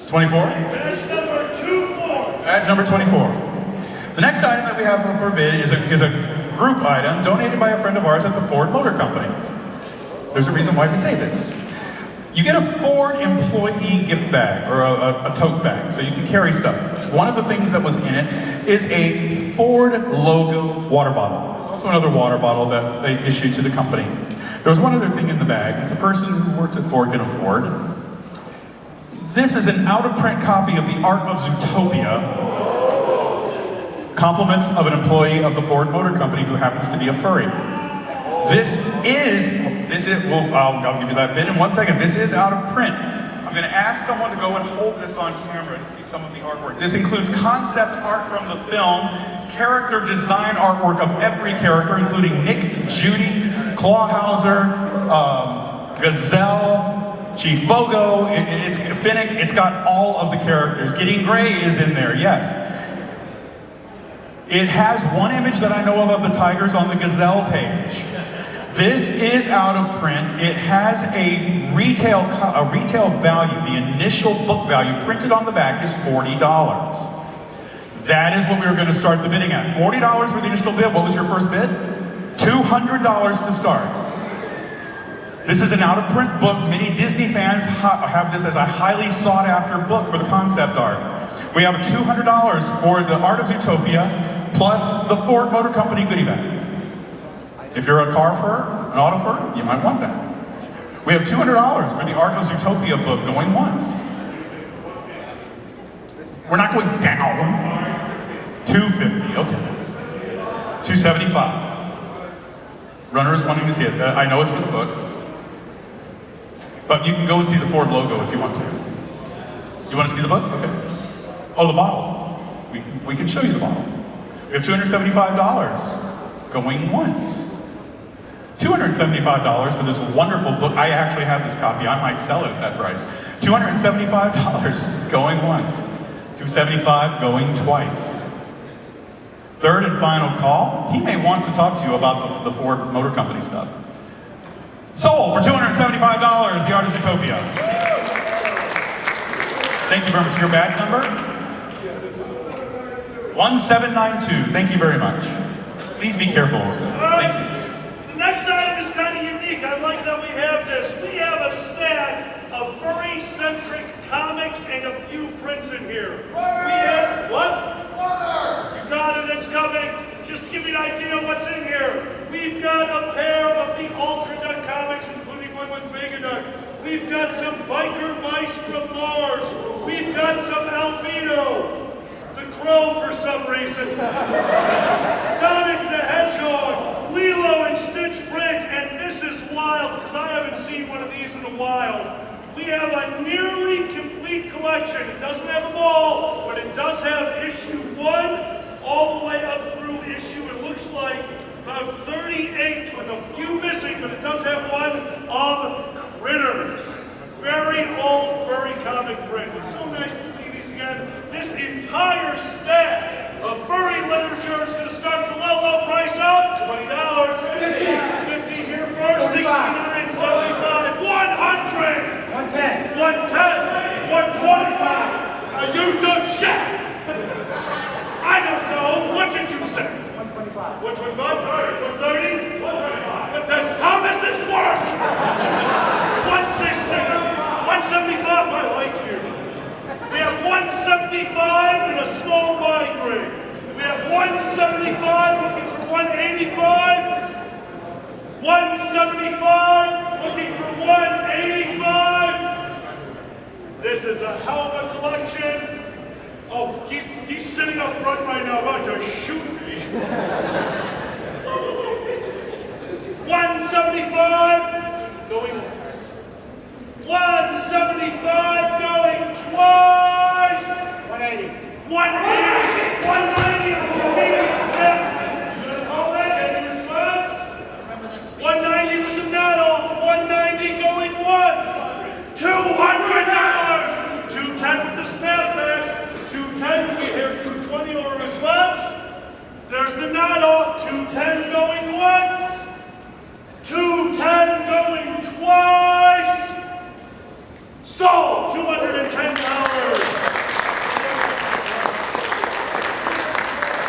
24? Badge number 24. Badge number 24. The next item that we have up for bid is a group item donated by a friend of ours at the Ford Motor Company. There's a reason why we say this. You get a Ford employee gift bag, or a tote bag, so you can carry stuff. One of the things that was in it is a Ford logo water bottle. There's also another water bottle that they issued to the company. There was one other thing in the bag. It's a person who works at Ford can afford. This is an out-of-print copy of The Art of Zootopia. Compliments of an employee of the Ford Motor Company who happens to be a furry. this is, well, I'll give you that bit in 1 second. This is out of print. I'm gonna ask someone to go and hold this on camera to see some of the artwork. This includes concept art from the film, character design artwork of every character, including Nick, Judy, Clawhauser, Gazelle, Chief Bogo, it's Finnick, it's got all of the characters. Getting Gray is in there, yes. It has one image that I know of the tigers on the Gazelle page. This is out of print. It has a retail value, the initial book value printed on the back is $40. That is what we were going to start the bidding at. $40 for the initial bid. What was your first bid? $200 to start. This is an out of print book. Many Disney fans have this as a highly sought after book for the concept art. We have $200 for the Art of Zootopia plus the Ford Motor Company goodie bag. If you're a car fur, an auto fur, you might want that. We have $200 for the Art of Zootopia book going once. We're not going down. $250, okay. $275. Runner is wanting to see it. I know it's for the book. But you can go and see the Ford logo if you want to. You want to see the book? Okay. Oh, the bottle. We can show you the bottle. We have $275 going once. $275 for this wonderful book. I actually have this copy. I might sell it at that price. $275 going once. $275 going twice. Third and final call. He may want to talk to you about the Ford Motor Company stuff. Sold for $275, the Art of Zootopia. Thank you very much. Your badge number? 1792. Thank you very much. Please be careful. Thank you. The next item is kind of unique. I like that we have this. We have a stack of furry-centric comics and a few prints in here. We have, what? You got it, it's coming. Just to give you an idea of what's in here. We've got a pair of the Ultra Duck comics, including one with Megaduck. We've got some biker mice from Mars. We've got some Albedo. The Crow for some reason. Sonic the Hedgehog, Lilo and Stitch print, and this is wild because I haven't seen one of these in a while. We have a nearly complete collection. It doesn't have them all, but it does have issue 1 all the way up through issue, it looks like, about 38 with a few missing, but it does have one of Critters. Very old furry comic print. It's so nice to see these again. This entire stack of furry literature is going to start the low price of $20. 50 here first, 69, 75, 100, 110, 110, 125. You do shit. I don't know. What did you say? 125. 125? 130? 125. How does this work? 160. 175. I like you. We have 175 and a small migraine. We have 175 looking for 185. 175 looking for 185. This is a Helluva Collection. Oh, he's sitting up front right now about to shoot me. 175 going once. 175 going twice. 180. 180. 190. Convenient step. You gonna call that? Any response? 190 with the nut off. 190 going once. $200. 210 with the snapback. 210 we hear 220 or a response. There's the nod off. 210 going once. 210 going twice. Sold. $210.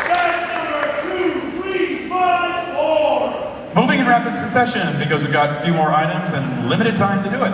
Back number 2, 3, 5, 4. Moving in rapid succession because we've got a few more items and limited time to do it.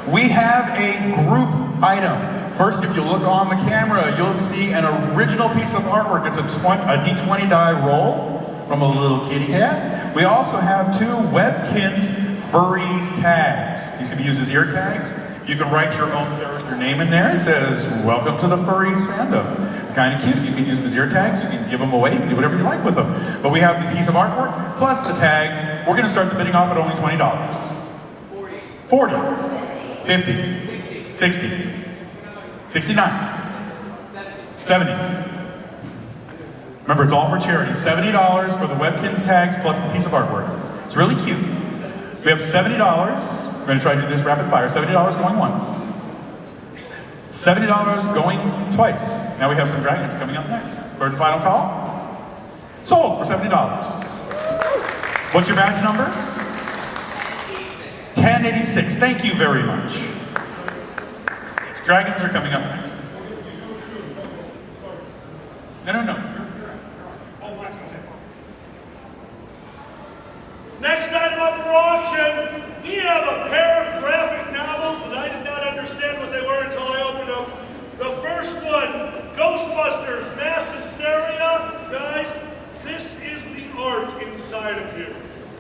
We have a group item. First, if you look on the camera, you'll see an original piece of artwork. It's a D20 die roll from a little kitty cat. We also have 2 Webkinz Furries tags. These can be used as ear tags. You can write your own character name in there. It says, "Welcome to the Furries fandom." It's kind of cute. You can use them as ear tags, you can give them away, you can do whatever you like with them. But we have the piece of artwork plus the tags. We're going to start the bidding off at only $20. 40, 50, 60, 69, 70. Remember, it's all for charity. $70 for the Webkinz tags plus the piece of artwork. It's really cute. We have $70. We're going to try to do this rapid fire. $70 going once. $70 going twice. Now we have some dragons coming up next. Third and final call. Sold for $70. What's your badge number? 1086. Thank you very much. Dragons are coming up next. No. Next item up for auction, we have a pair of graphic novels that I did not understand what they were until I opened them. The first one, Ghostbusters Mass Hysteria. Guys, this is the art inside of here.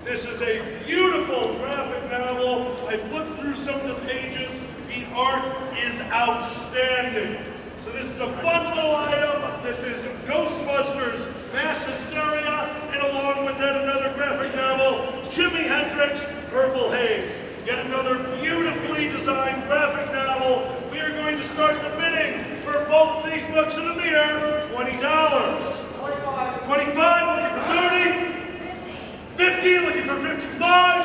This is a beautiful graphic novel. I flipped through some of the pages. The art is outstanding. So this is a fun little item. This is Ghostbusters Mass Hysteria, and along with that another graphic novel, Jimi Hendrix Purple Haze. Yet another beautifully designed graphic novel. We are going to start the bidding for both of these books in a mere $20. 25, looking for 30. 50, looking for 55.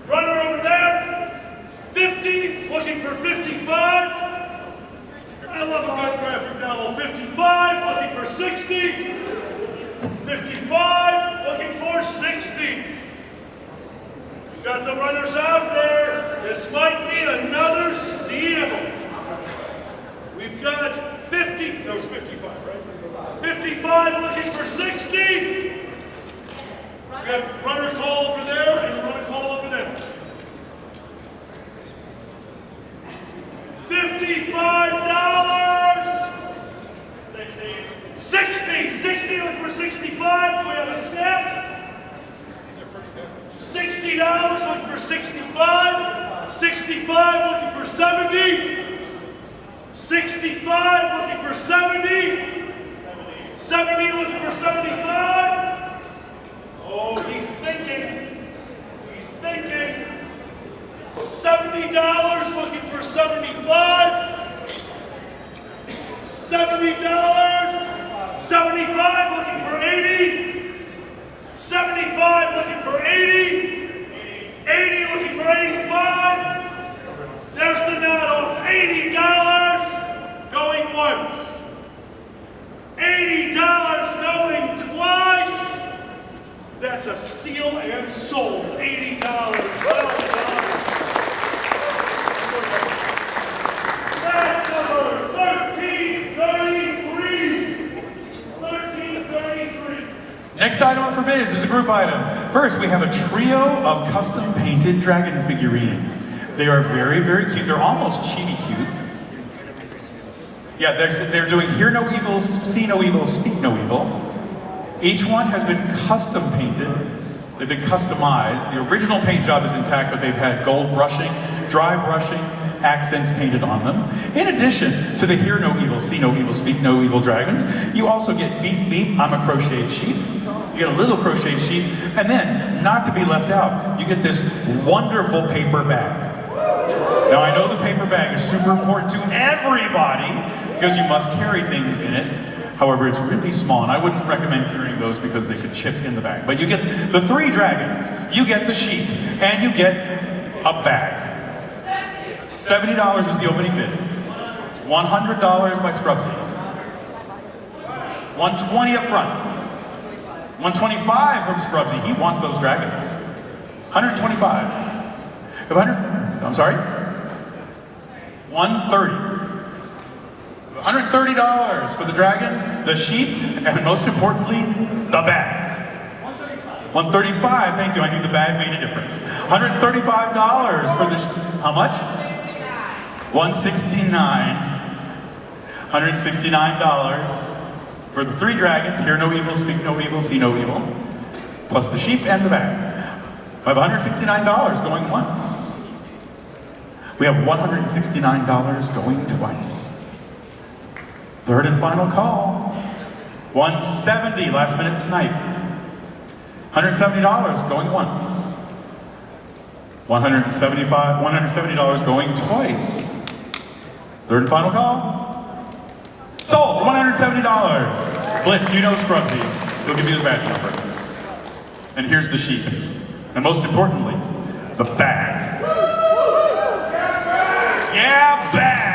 Runner over there. 50, looking for 55. I love a good graphic novel. 55, looking for 60. 55, looking for 60. Got the runners out there. This might be another steal. We've got 50, that was 55, right? 55, looking for 60. We have runner call over there and a runner call over there. $55. 60, looking for 65. Do we have a snap? $60, looking for 65. 65, looking for 70. 65, looking for 70. 70, looking for 75. Oh, he's thinking. He's thinking. $70, looking for 75. $70. 75, looking for 80. 75, looking for 80. 80, looking for 85. There's the nod off. $80 going once. $80 going twice. That's a steal and sold. $80. Well done. That's number 1333. 1333. Next item up for bids is a group item. First, we have a trio of custom painted dragon figurines. They are very, very cute. They're almost chibi cute. Yeah, they're doing hear no evil, see no evil, speak no evil. Each one has been custom painted. They've been customized. The original paint job is intact, but they've had gold brushing, dry brushing, accents painted on them. In addition to the hear no evil, see no evil, speak no evil dragons, you also get beep beep, I'm a crocheted sheep. You get a little crocheted sheep, and then, not to be left out, you get this wonderful paper bag. Now I know the paper bag is super important to everybody because you must carry things in it. However, it's really small, and I wouldn't recommend carrying those because they could chip in the bag. But you get the 3 dragons, you get the sheep, and you get a bag. $70 is the opening bid. $100 by Scrubsy. $120 up front. $125 from Scrubsy. He wants those dragons. $125. I'm sorry? $130. $130 for the dragons, the sheep, and most importantly, the bag. $135, thank you, I knew the bag made a difference. $135 for the, how much? $169. $169 for the 3 dragons, hear no evil, speak no evil, see no evil, plus the sheep and the bag. We have $169 going once. We have $169 going twice. Third and final call. 170, last minute snipe. $170 going once. $170 going twice. Third and final call. Sold for $170. Blitz, you know Scrubsy. He'll give you the badge number. And here's the sheet. And most importantly, the bag. Yeah, bag!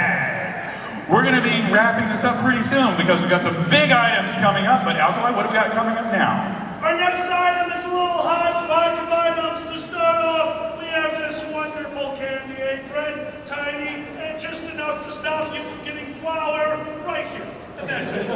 We're gonna be wrapping this up pretty soon because we've got some big items coming up, but Alkali, what do we got coming up now? Our next item is a little hodgepodge of items. To start off, we have this wonderful candy apron, tiny and just enough to stop you from getting flour right here. And that's it.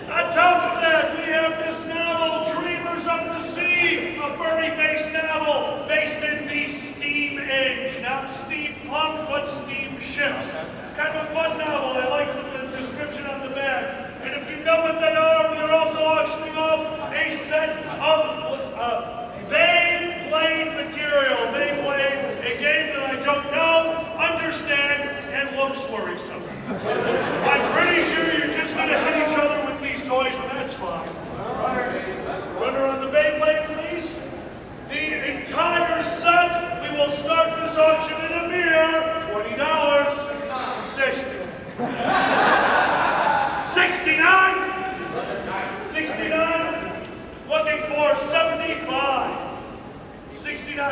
On top of that, we have this novel, Dreamers of the Sea, a furry-based novel based in the steam age. Not steampunk, but steamships. Kind of a fun novel. I like the description on the back. And if you know what they are, we are also auctioning off a set of Beyblade material. Beyblade, a game that I don't know, understand, and looks worrisome. I'm pretty sure you're just going to hit each other with these toys, and that's fine. Runner on the Beyblade, please. The entire set, we will start this auction in a mere $20. 60. 69. 69. Looking for 75. 69. I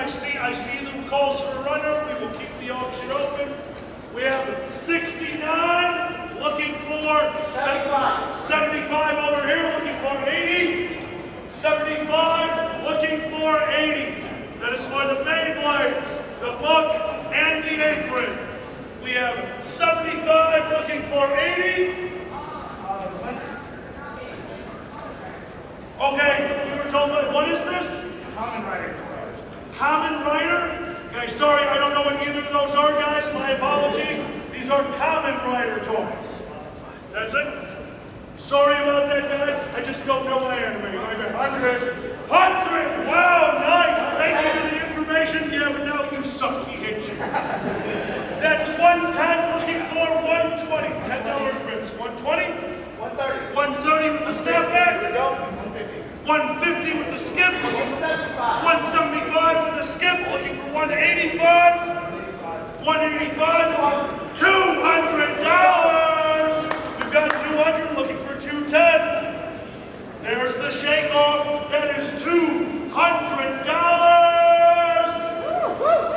see the calls for a runner. We will keep the auction open. We have 69. Looking for 75 over here. Looking for 80. 75. Looking for 80. That is for the Beyblades, the book, and the apron. We have 75 looking for 80. Okay, we were told, what is this? Common Rider toys. Common Rider? Okay, sorry, I don't know what either of those are, guys. My apologies. These are Common Rider toys. That's it? Sorry about that, guys. I just don't know my anime. My bad. 100. Wow, nice. Thank you for the information. Yeah, but now you suck. He hit you. That's 110 looking for 120. $10 grips. 120? 130. 130 with the snapback. Here we go. 150. 150 with the skip. 175 with the skip. Looking for 185. 185. $200. We've got 200 looking for 210. There's the shake off. That is $200.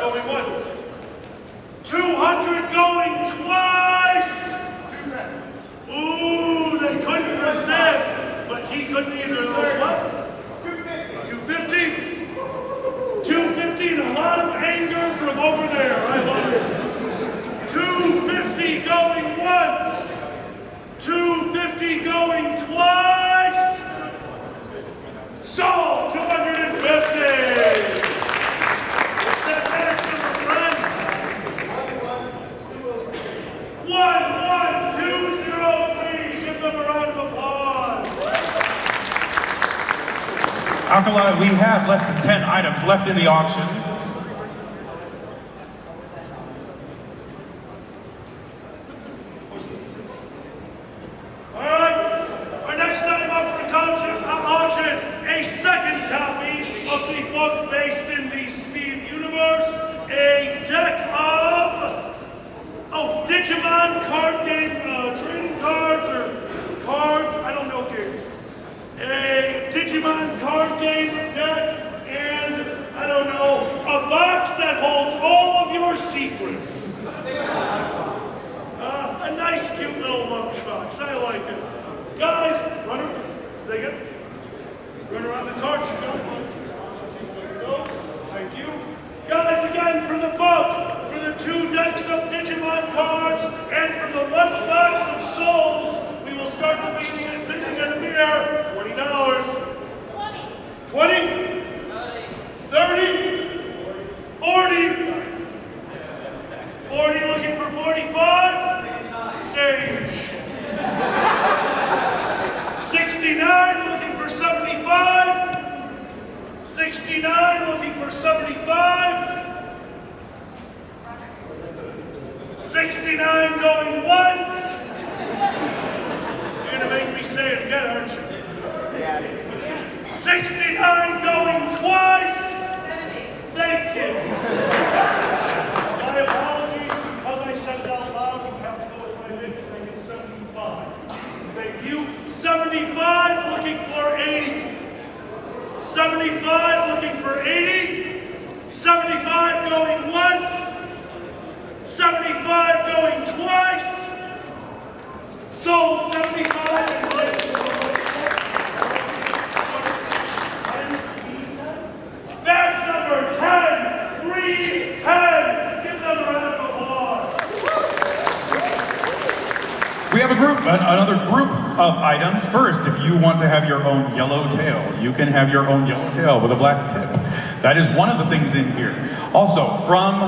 Going once. 200 going twice. Ooh, they couldn't resist. But he couldn't either. Those what? 250. 250 and a lot of anger from over there. I love it. 250 going once. 250 going twice. Sold 250. What's that last number, friend? 11203. Give them a round of applause. Alkali, we have less than 10 items left in the auction. All right, our next item up for auction, a second copy of the book based in the Steam universe, a deck of, Digimon card game, trading cards or cards, I don't know games. A Digimon card game deck and, I don't know, a box that holds all of your secrets. A nice, cute little lunchbox. I like it. Guys, runner, say it. Runner on the card, you go. There you go. Thank you. Guys, again, for the book, for the 2 decks of Digimon cards, and for the lunchbox of souls, we will start the bidding at a mere $20. 20? 30? 40? 40 looking for 45? Sage. 69 looking for 75. 69 looking for 75. 69 going 75 looking for 80. 75 looking for 80. 75 going once. 75 going twice. Sold 75 and Badge number 10, 310. Give them a round of applause. We have another group of items. First, if you want to have your own yellowtail, you can have your own yellowtail with a black tip. That is one of the things in here. Also, from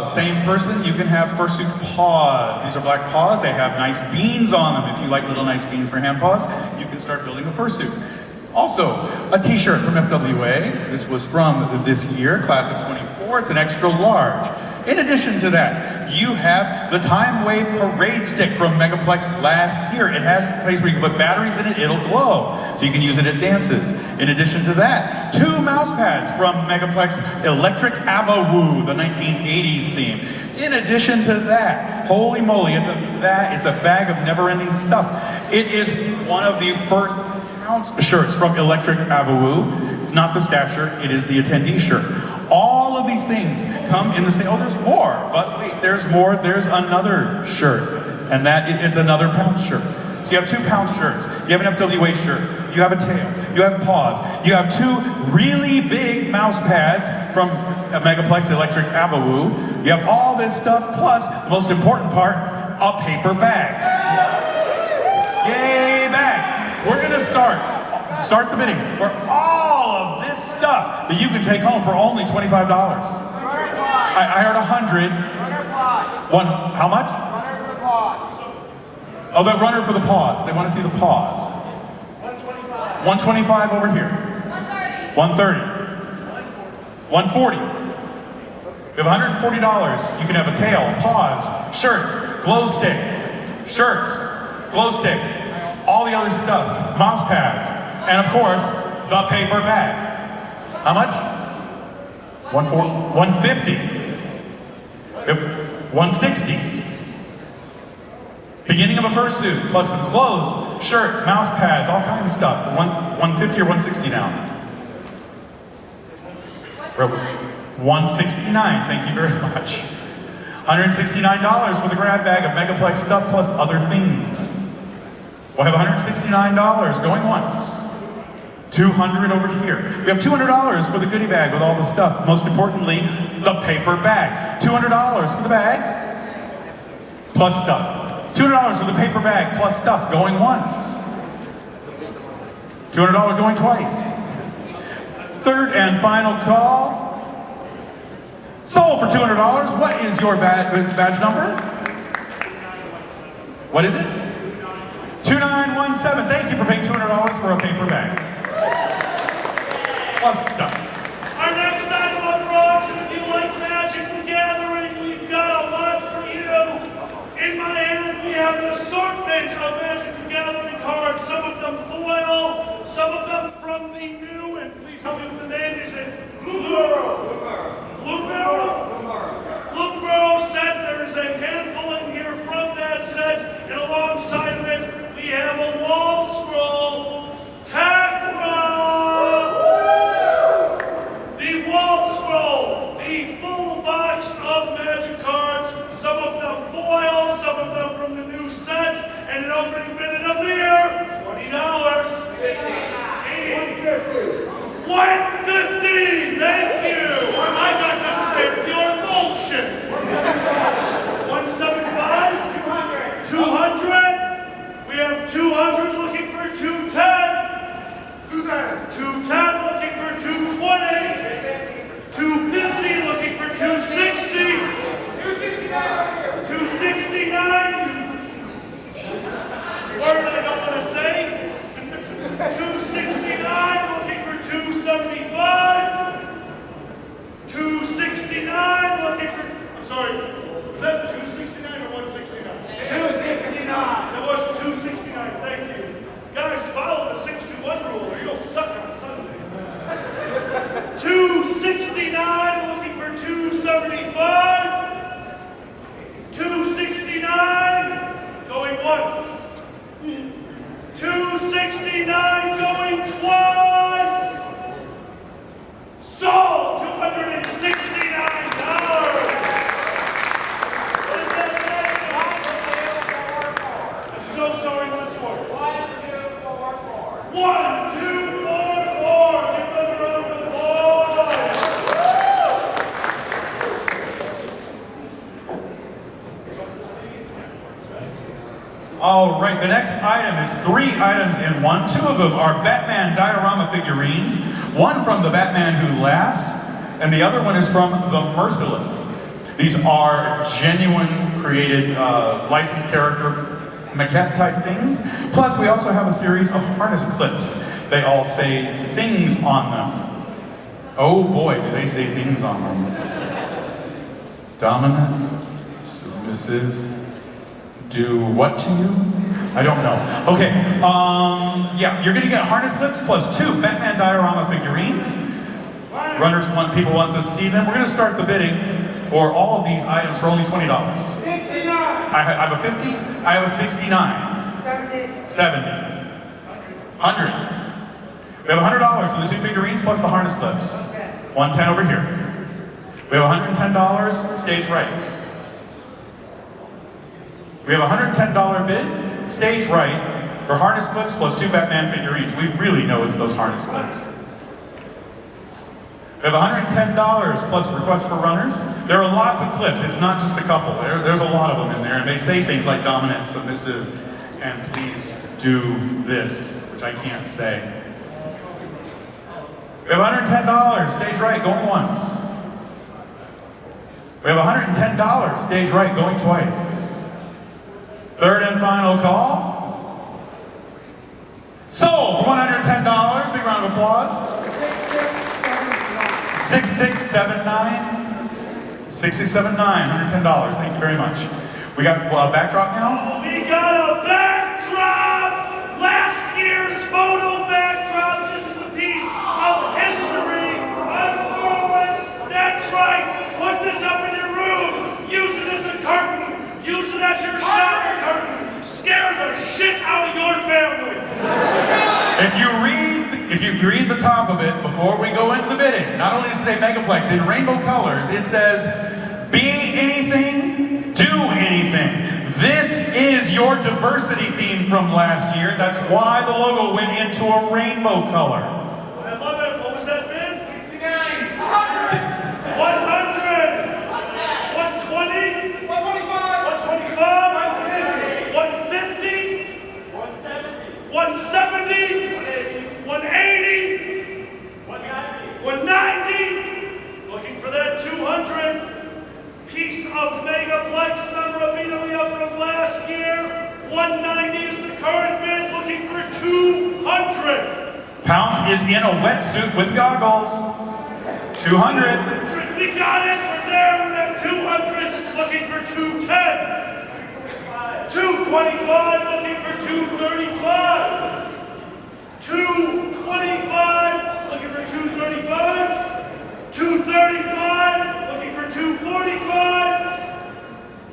same person, you can have fursuit paws. These are black paws. They have nice beans on them. If you like little nice beans for hand paws, you can start building a fursuit. Also, a t-shirt from FWA. This was from this year, class of 24. It's an extra large. In addition to that, you have the Time Wave Parade Stick from Megaplex last year. It has a place where you can put batteries in it, it'll glow. So you can use it at dances. In addition to that, 2 mouse pads from Megaplex Electric AvaWoo, the 1980s theme. In addition to that, holy moly, it's a bag of never-ending stuff. It is one of the first shirts from Electric AvaWoo. It's not the staff shirt, it is the attendee shirt. All of these things come in the same, oh, there's more, but wait, there's more, there's another shirt, and it's another pound shirt. So you have 2 pound shirts, you have an FWA shirt, you have a tail, you have paws, you have 2 really big mouse pads from Megaplex Electric AvaWoo, you have all this stuff, plus, the most important part, a paper bag. Yay, bag! We're gonna start the bidding for all of this stuff that you can take home for only $25. I heard 100. One, how much? Runner for the paws. Oh, that runner for the paws. They want to see the paws. 125. 125 over here. 130. 140. We have $140. You can have a tail, paws, shirts, glow stick, all the other stuff, mouse pads, and of course, the paper bag. How much? 150. 160. Beginning of a fursuit, plus some clothes, shirt, mouse pads, all kinds of stuff. 150 or 160 now? 169, thank you very much. $169 for the grab bag of Megaplex stuff plus other things. We'll have $169 going once. $200 over here. We have $200 for the goodie bag with all the stuff. Most importantly, the paper bag. $200 for the bag, plus stuff. $200 for the paper bag, plus stuff, going once. $200 going twice. Third and final call. Sold for $200. What is your badge number? What is it? 2917. Thank you for paying $200 for a paper bag. Plus stuff. Our next item up for auction, if you like Magic the Gathering, we've got a lot for you. In my hand, we have an assortment of Magic the Gathering cards, some of them foil, some of them from the new, and please tell me what the name is, Blue Barrel set. There is a handful in here from that set, and alongside of it, we have a wall scroll, the wall scroll, the full box of Magic cards, some of them foil, some of them from the new set, and an opening bid in a mere $20. $150, thank you. I got to skip your bullshit. $175. All right, the next item is 3 items in one. 2 of them are Batman diorama figurines. One from the Batman Who Laughs, and the other one is from the Merciless. These are genuine created licensed character maquette type things. Plus, we also have a series of harness clips. They all say things on them. Oh boy, do they say things on them. Dominant, submissive, do what to you? I don't know. Okay, yeah, you're gonna get harness clips plus 2 Batman diorama figurines. Runners people want to see them. We're gonna start the bidding for all of these items for only $20. 69. I have a 50, I have a 69. 70. 100. We have $100 for the 2 figurines plus the harness clips. 110 over here. We have $110, stage right. We have a $110 bid, stage right, for harness clips plus 2 Batman figurines. We really know it's those harness clips. We have $110 plus requests for runners. There are lots of clips, it's not just a couple. There's a lot of them in there, and they say things like dominant, submissive, and please do this, which I can't say. We have $110, stage right, going once. We have $110, stage right, going twice. Third and final call. Sold for $110, big round of applause. 6679. 6679, $110, thank you very much. We got a backdrop now? We got a backdrop! Last year's photo backdrop. This is a piece of history. Unfurl it. That's right. Put this up in your room. Use it as a curtain. Use it as your shower curtain. Scare the shit out of your family. If you read the top of it before we go into the bidding, not only does it say Megaplex in rainbow colors, it says, be anything, do anything. This is your diversity theme from last year. That's why the logo went into a rainbow color. I love it. What was that bid? 69. 100. 120. 125. 125. 150. 170. 170. 180. 190. Looking for that 200. Piece of Megaplex memorabilia from last year. 190 is the current bid. Looking for 200. Pounce is in a wetsuit with goggles. 200. We got it. We're there. We're at 200. Looking for 210. 225. Looking for 235. 225. Looking for 235. 235. Looking for 245.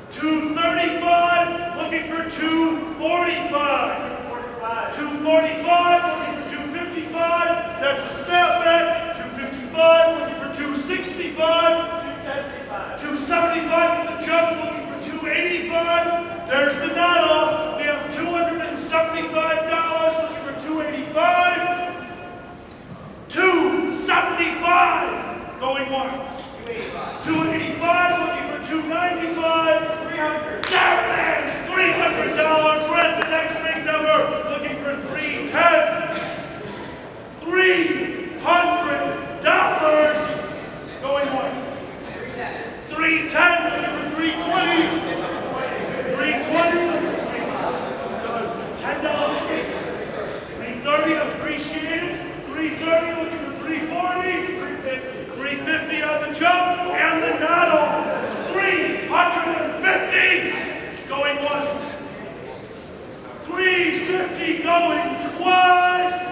235. Looking for 245. 245. Looking for 255. That's a snapback. 255. Looking for 265. 275 with the jump. Looking for 285. There's the knot off. We have $275. Looking for 285. 275. Going once. 285. Looking for 295. 300. There it is. $300. We're at the next big number. Looking for 310. $300. Going once. 310. Looking for 320. 320. Looking for $10 hits. 330. Appreciated. 330. Looking for 340. 350 on the jump and the noddle. 350 going once. 350 going twice.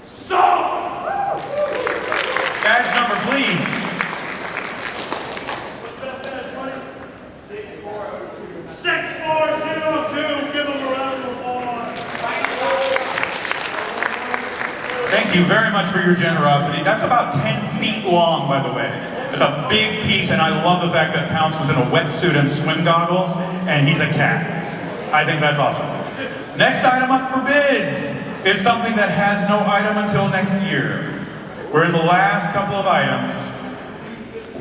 Sold. Badge number, please. What's that badge, buddy? 6402. 6402. Give them a round of applause. Thank you very much for your generosity. That's about 10 feet long, by the way. It's a big piece, and I love the fact that Pounce was in a wetsuit and swim goggles, and he's a cat. I think that's awesome. Next item up for bids is something that has no item until next year. We're in the last couple of items.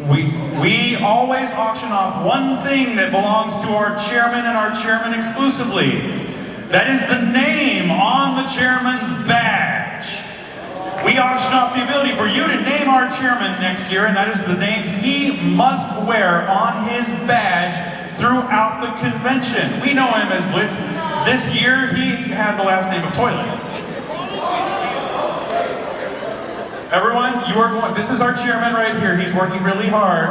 We always auction off one thing that belongs to our chairman and our chairman exclusively. That is the name on the chairman's badge. We auction off the ability for you to name our chairman next year, and that is the name he must wear on his badge throughout the convention. We know him as Blitz. This year, he had the last name of Toilet. Everyone, you are going, this is our chairman right here. He's working really hard.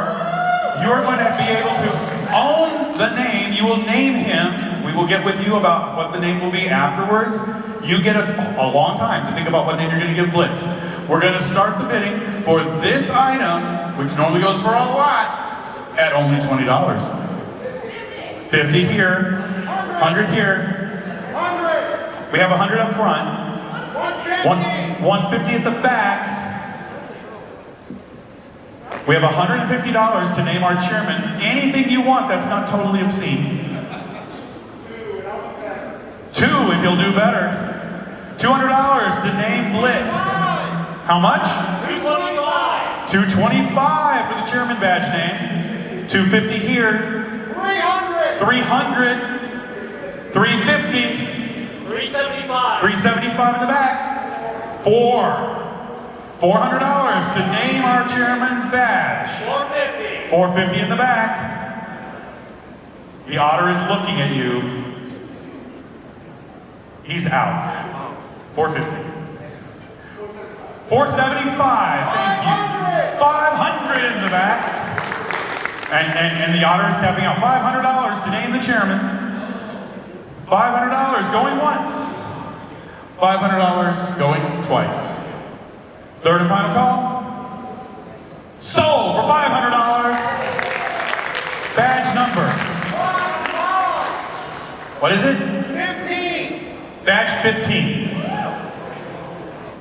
You are going to be able to own the name. You will name him. We will get with you about what the name will be afterwards. You get a long time to think about what name you're going to give Blitz. We're going to start the bidding for this item, which normally goes for a lot, at only $20. 50 here, 100 here. 100. We have 100 up front. 150. 150 at the back. We have $150 to name our chairman. Anything you want that's not totally obscene. 2 if he'll do better. $200 to name Blitz. How much? $225. $225 for the chairman badge name. $250 here. 300. 300. $350. $375. $375 in the back. $400 to name our chairman's badge. $450. $450 in the back. The otter is looking at you. He's out. $450. $475. Thank you. $500 in the back. And the otter is tapping out. $500 to name the chairman. $500 going once. $500 going twice. Third and final call. Sold for $500. Badge number. What is it? 15. Badge 15.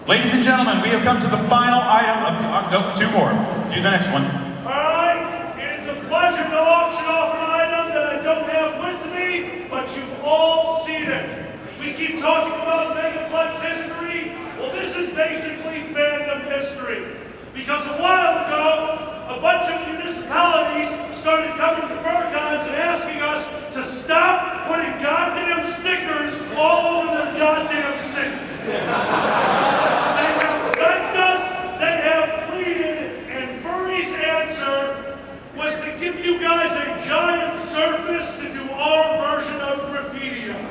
Ladies and gentlemen, we have come to the final item of the... No, 2 more. Do the next one. Alright, it is a pleasure to auction off an item that I don't have with me, but you've all seen it. We keep talking about Megaplex history. Well, this is basically fandom history. Because a while ago, a bunch of municipalities started coming to FurCons and asking us to stop putting goddamn stickers all over their goddamn cities. They have begged us, they have pleaded, and Furry's answer was to give you guys a giant surface to do our version of graffiti on.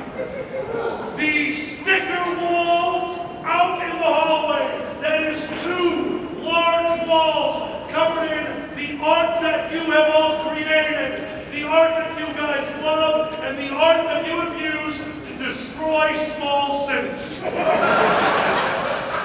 The sticker walls out in the hallway, that is 2 large walls covered in the art that you have all created, the art that you guys love, and the art that you have used to destroy small cities.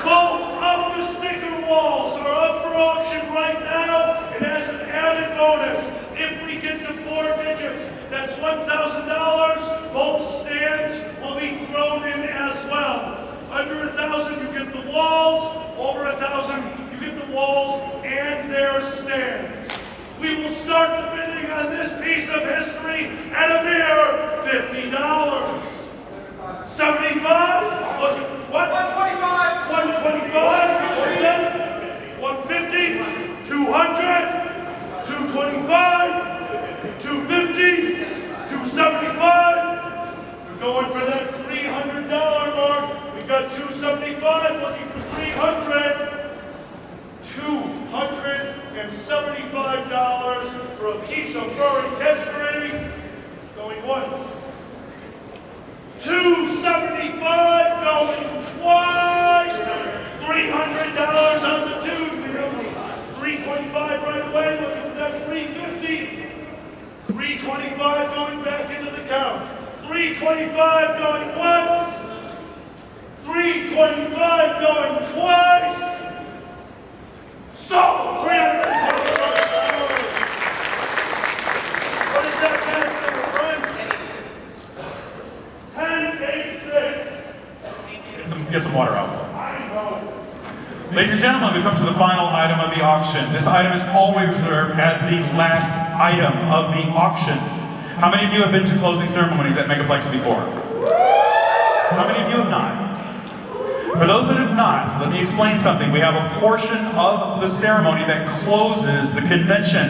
Both of the sticker walls are up for auction right now, and as an added bonus, if we get to 4 digits, that's $1,000, both stands will be thrown in as well. Under 1,000, you get the walls. Over 1,000, you get the walls and their stands. We will start the bidding on this piece of history at a mere $50. 75? Look, what? 125. 125? What's that? 150? 200? 225? 250? 275? We're going for that $300 mark. We've got 275, looking for 300. $275 for a piece of furry history. Going once. 275 going twice. $300 on the 2. 325 right away, looking for that 350. 325 going back into the count. 325 going once. 325 going twice. So, $325. What is that match number, friend? 1086. Get some water out. Ladies and gentlemen, we've come to the final item of the auction. This item is always reserved as the last item of the auction. How many of you have been to closing ceremonies at Megaplex before? How many of you have not? For those that have not, let me explain something. We have a portion of the ceremony that closes the convention.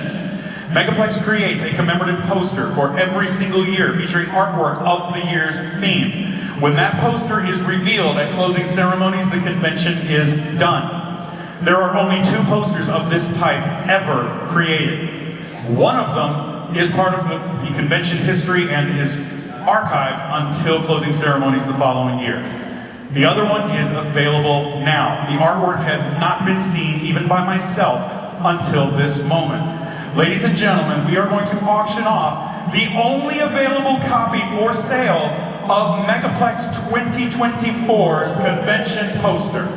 Megaplex creates a commemorative poster for every single year featuring artwork of the year's theme. When that poster is revealed at closing ceremonies, the convention is done. There are only 2 posters of this type ever created. One of them is part of the convention history and is archived until closing ceremonies the following year. The other one is available now. The artwork has not been seen even by myself until this moment. Ladies and gentlemen, we are going to auction off the only available copy for sale of Megaplex 2024's convention poster.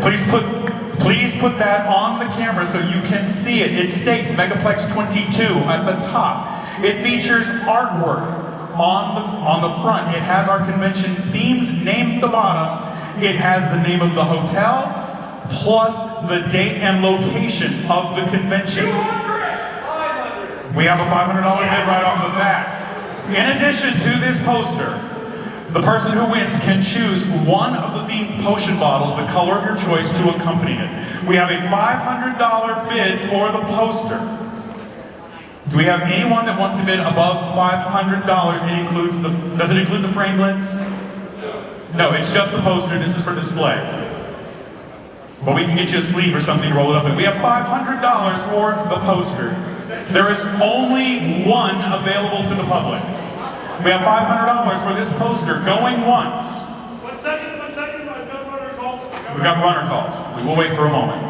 Please put that on the camera so you can see it. It states Megaplex 22 at the top. It features artwork on the front. It has our convention themes named at the bottom. It has the name of the hotel, plus the date and location of the convention. We have a $500 bid right off the bat. In addition to this poster, the person who wins can choose one of the themed potion bottles, the color of your choice, to accompany it. We have a $500 bid for the poster. Do we have anyone that wants to bid above $500? It includes does it include the framelits? No, it's just the poster. This is for display. But we can get you a sleeve or something to roll it up in. We have $500 for the poster. There is only one available to the public. We have $500 for this poster going once. 1 second, I've got runner calls. We've got runner calls. We will wait for a moment.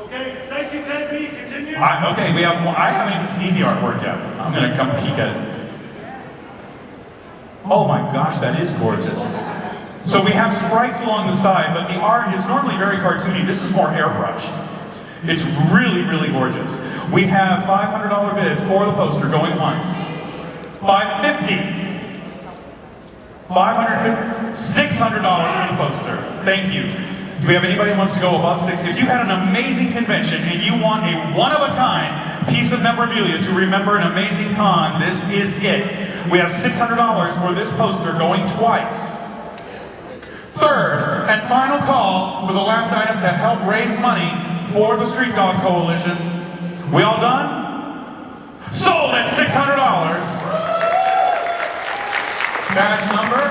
Okay, thank you, KB. Continue. I haven't even seen the artwork yet. I'm gonna come peek at it. Oh my gosh, that is gorgeous. So we have sprites along the side, but the art is normally very cartoony. This is more airbrushed. It's really, really gorgeous. We have $500 bid for the poster going once. $550. $550. $600 for the poster. Thank you. Do we have anybody who wants to go above $600? If you had an amazing convention and you want a one-of-a-kind piece of memorabilia to remember an amazing con, this is it. We have $600 for this poster going twice. Third and final call for the last item to help raise money for the Street Dog Coalition. We all done? Sold at $600. Badge number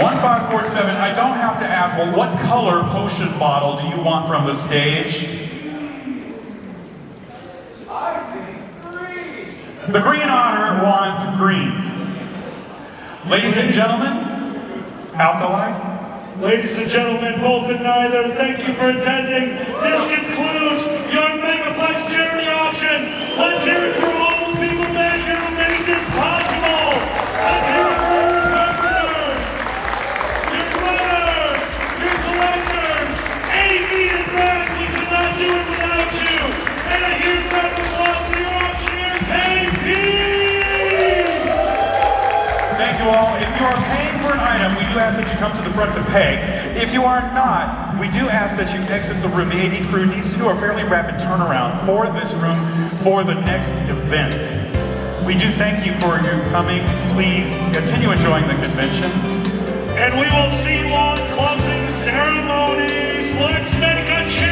1547. I don't have to ask, well, what color potion bottle do you want from the stage? I think green. The Green Otter wants green. Ladies and gentlemen, Alkali. Ladies and gentlemen, both and neither, thank you for attending. This concludes your Megaplex charity auction. Let's hear it for all the people back here who made this possible. Let's hear it for your carpenters, your runners, your collectors, AV and Brad. We could not do it without you. And a huge round of applause for your auctioneer, KP. Thank you all. If you are paying for an item, we do ask that you come to the front to pay. If you are not, we do ask that you exit the room. The AD crew needs to do a fairly rapid turnaround for this room for the next event. We do thank you for your coming. Please continue enjoying the convention. And we will see you on closing ceremonies. Let's make a change.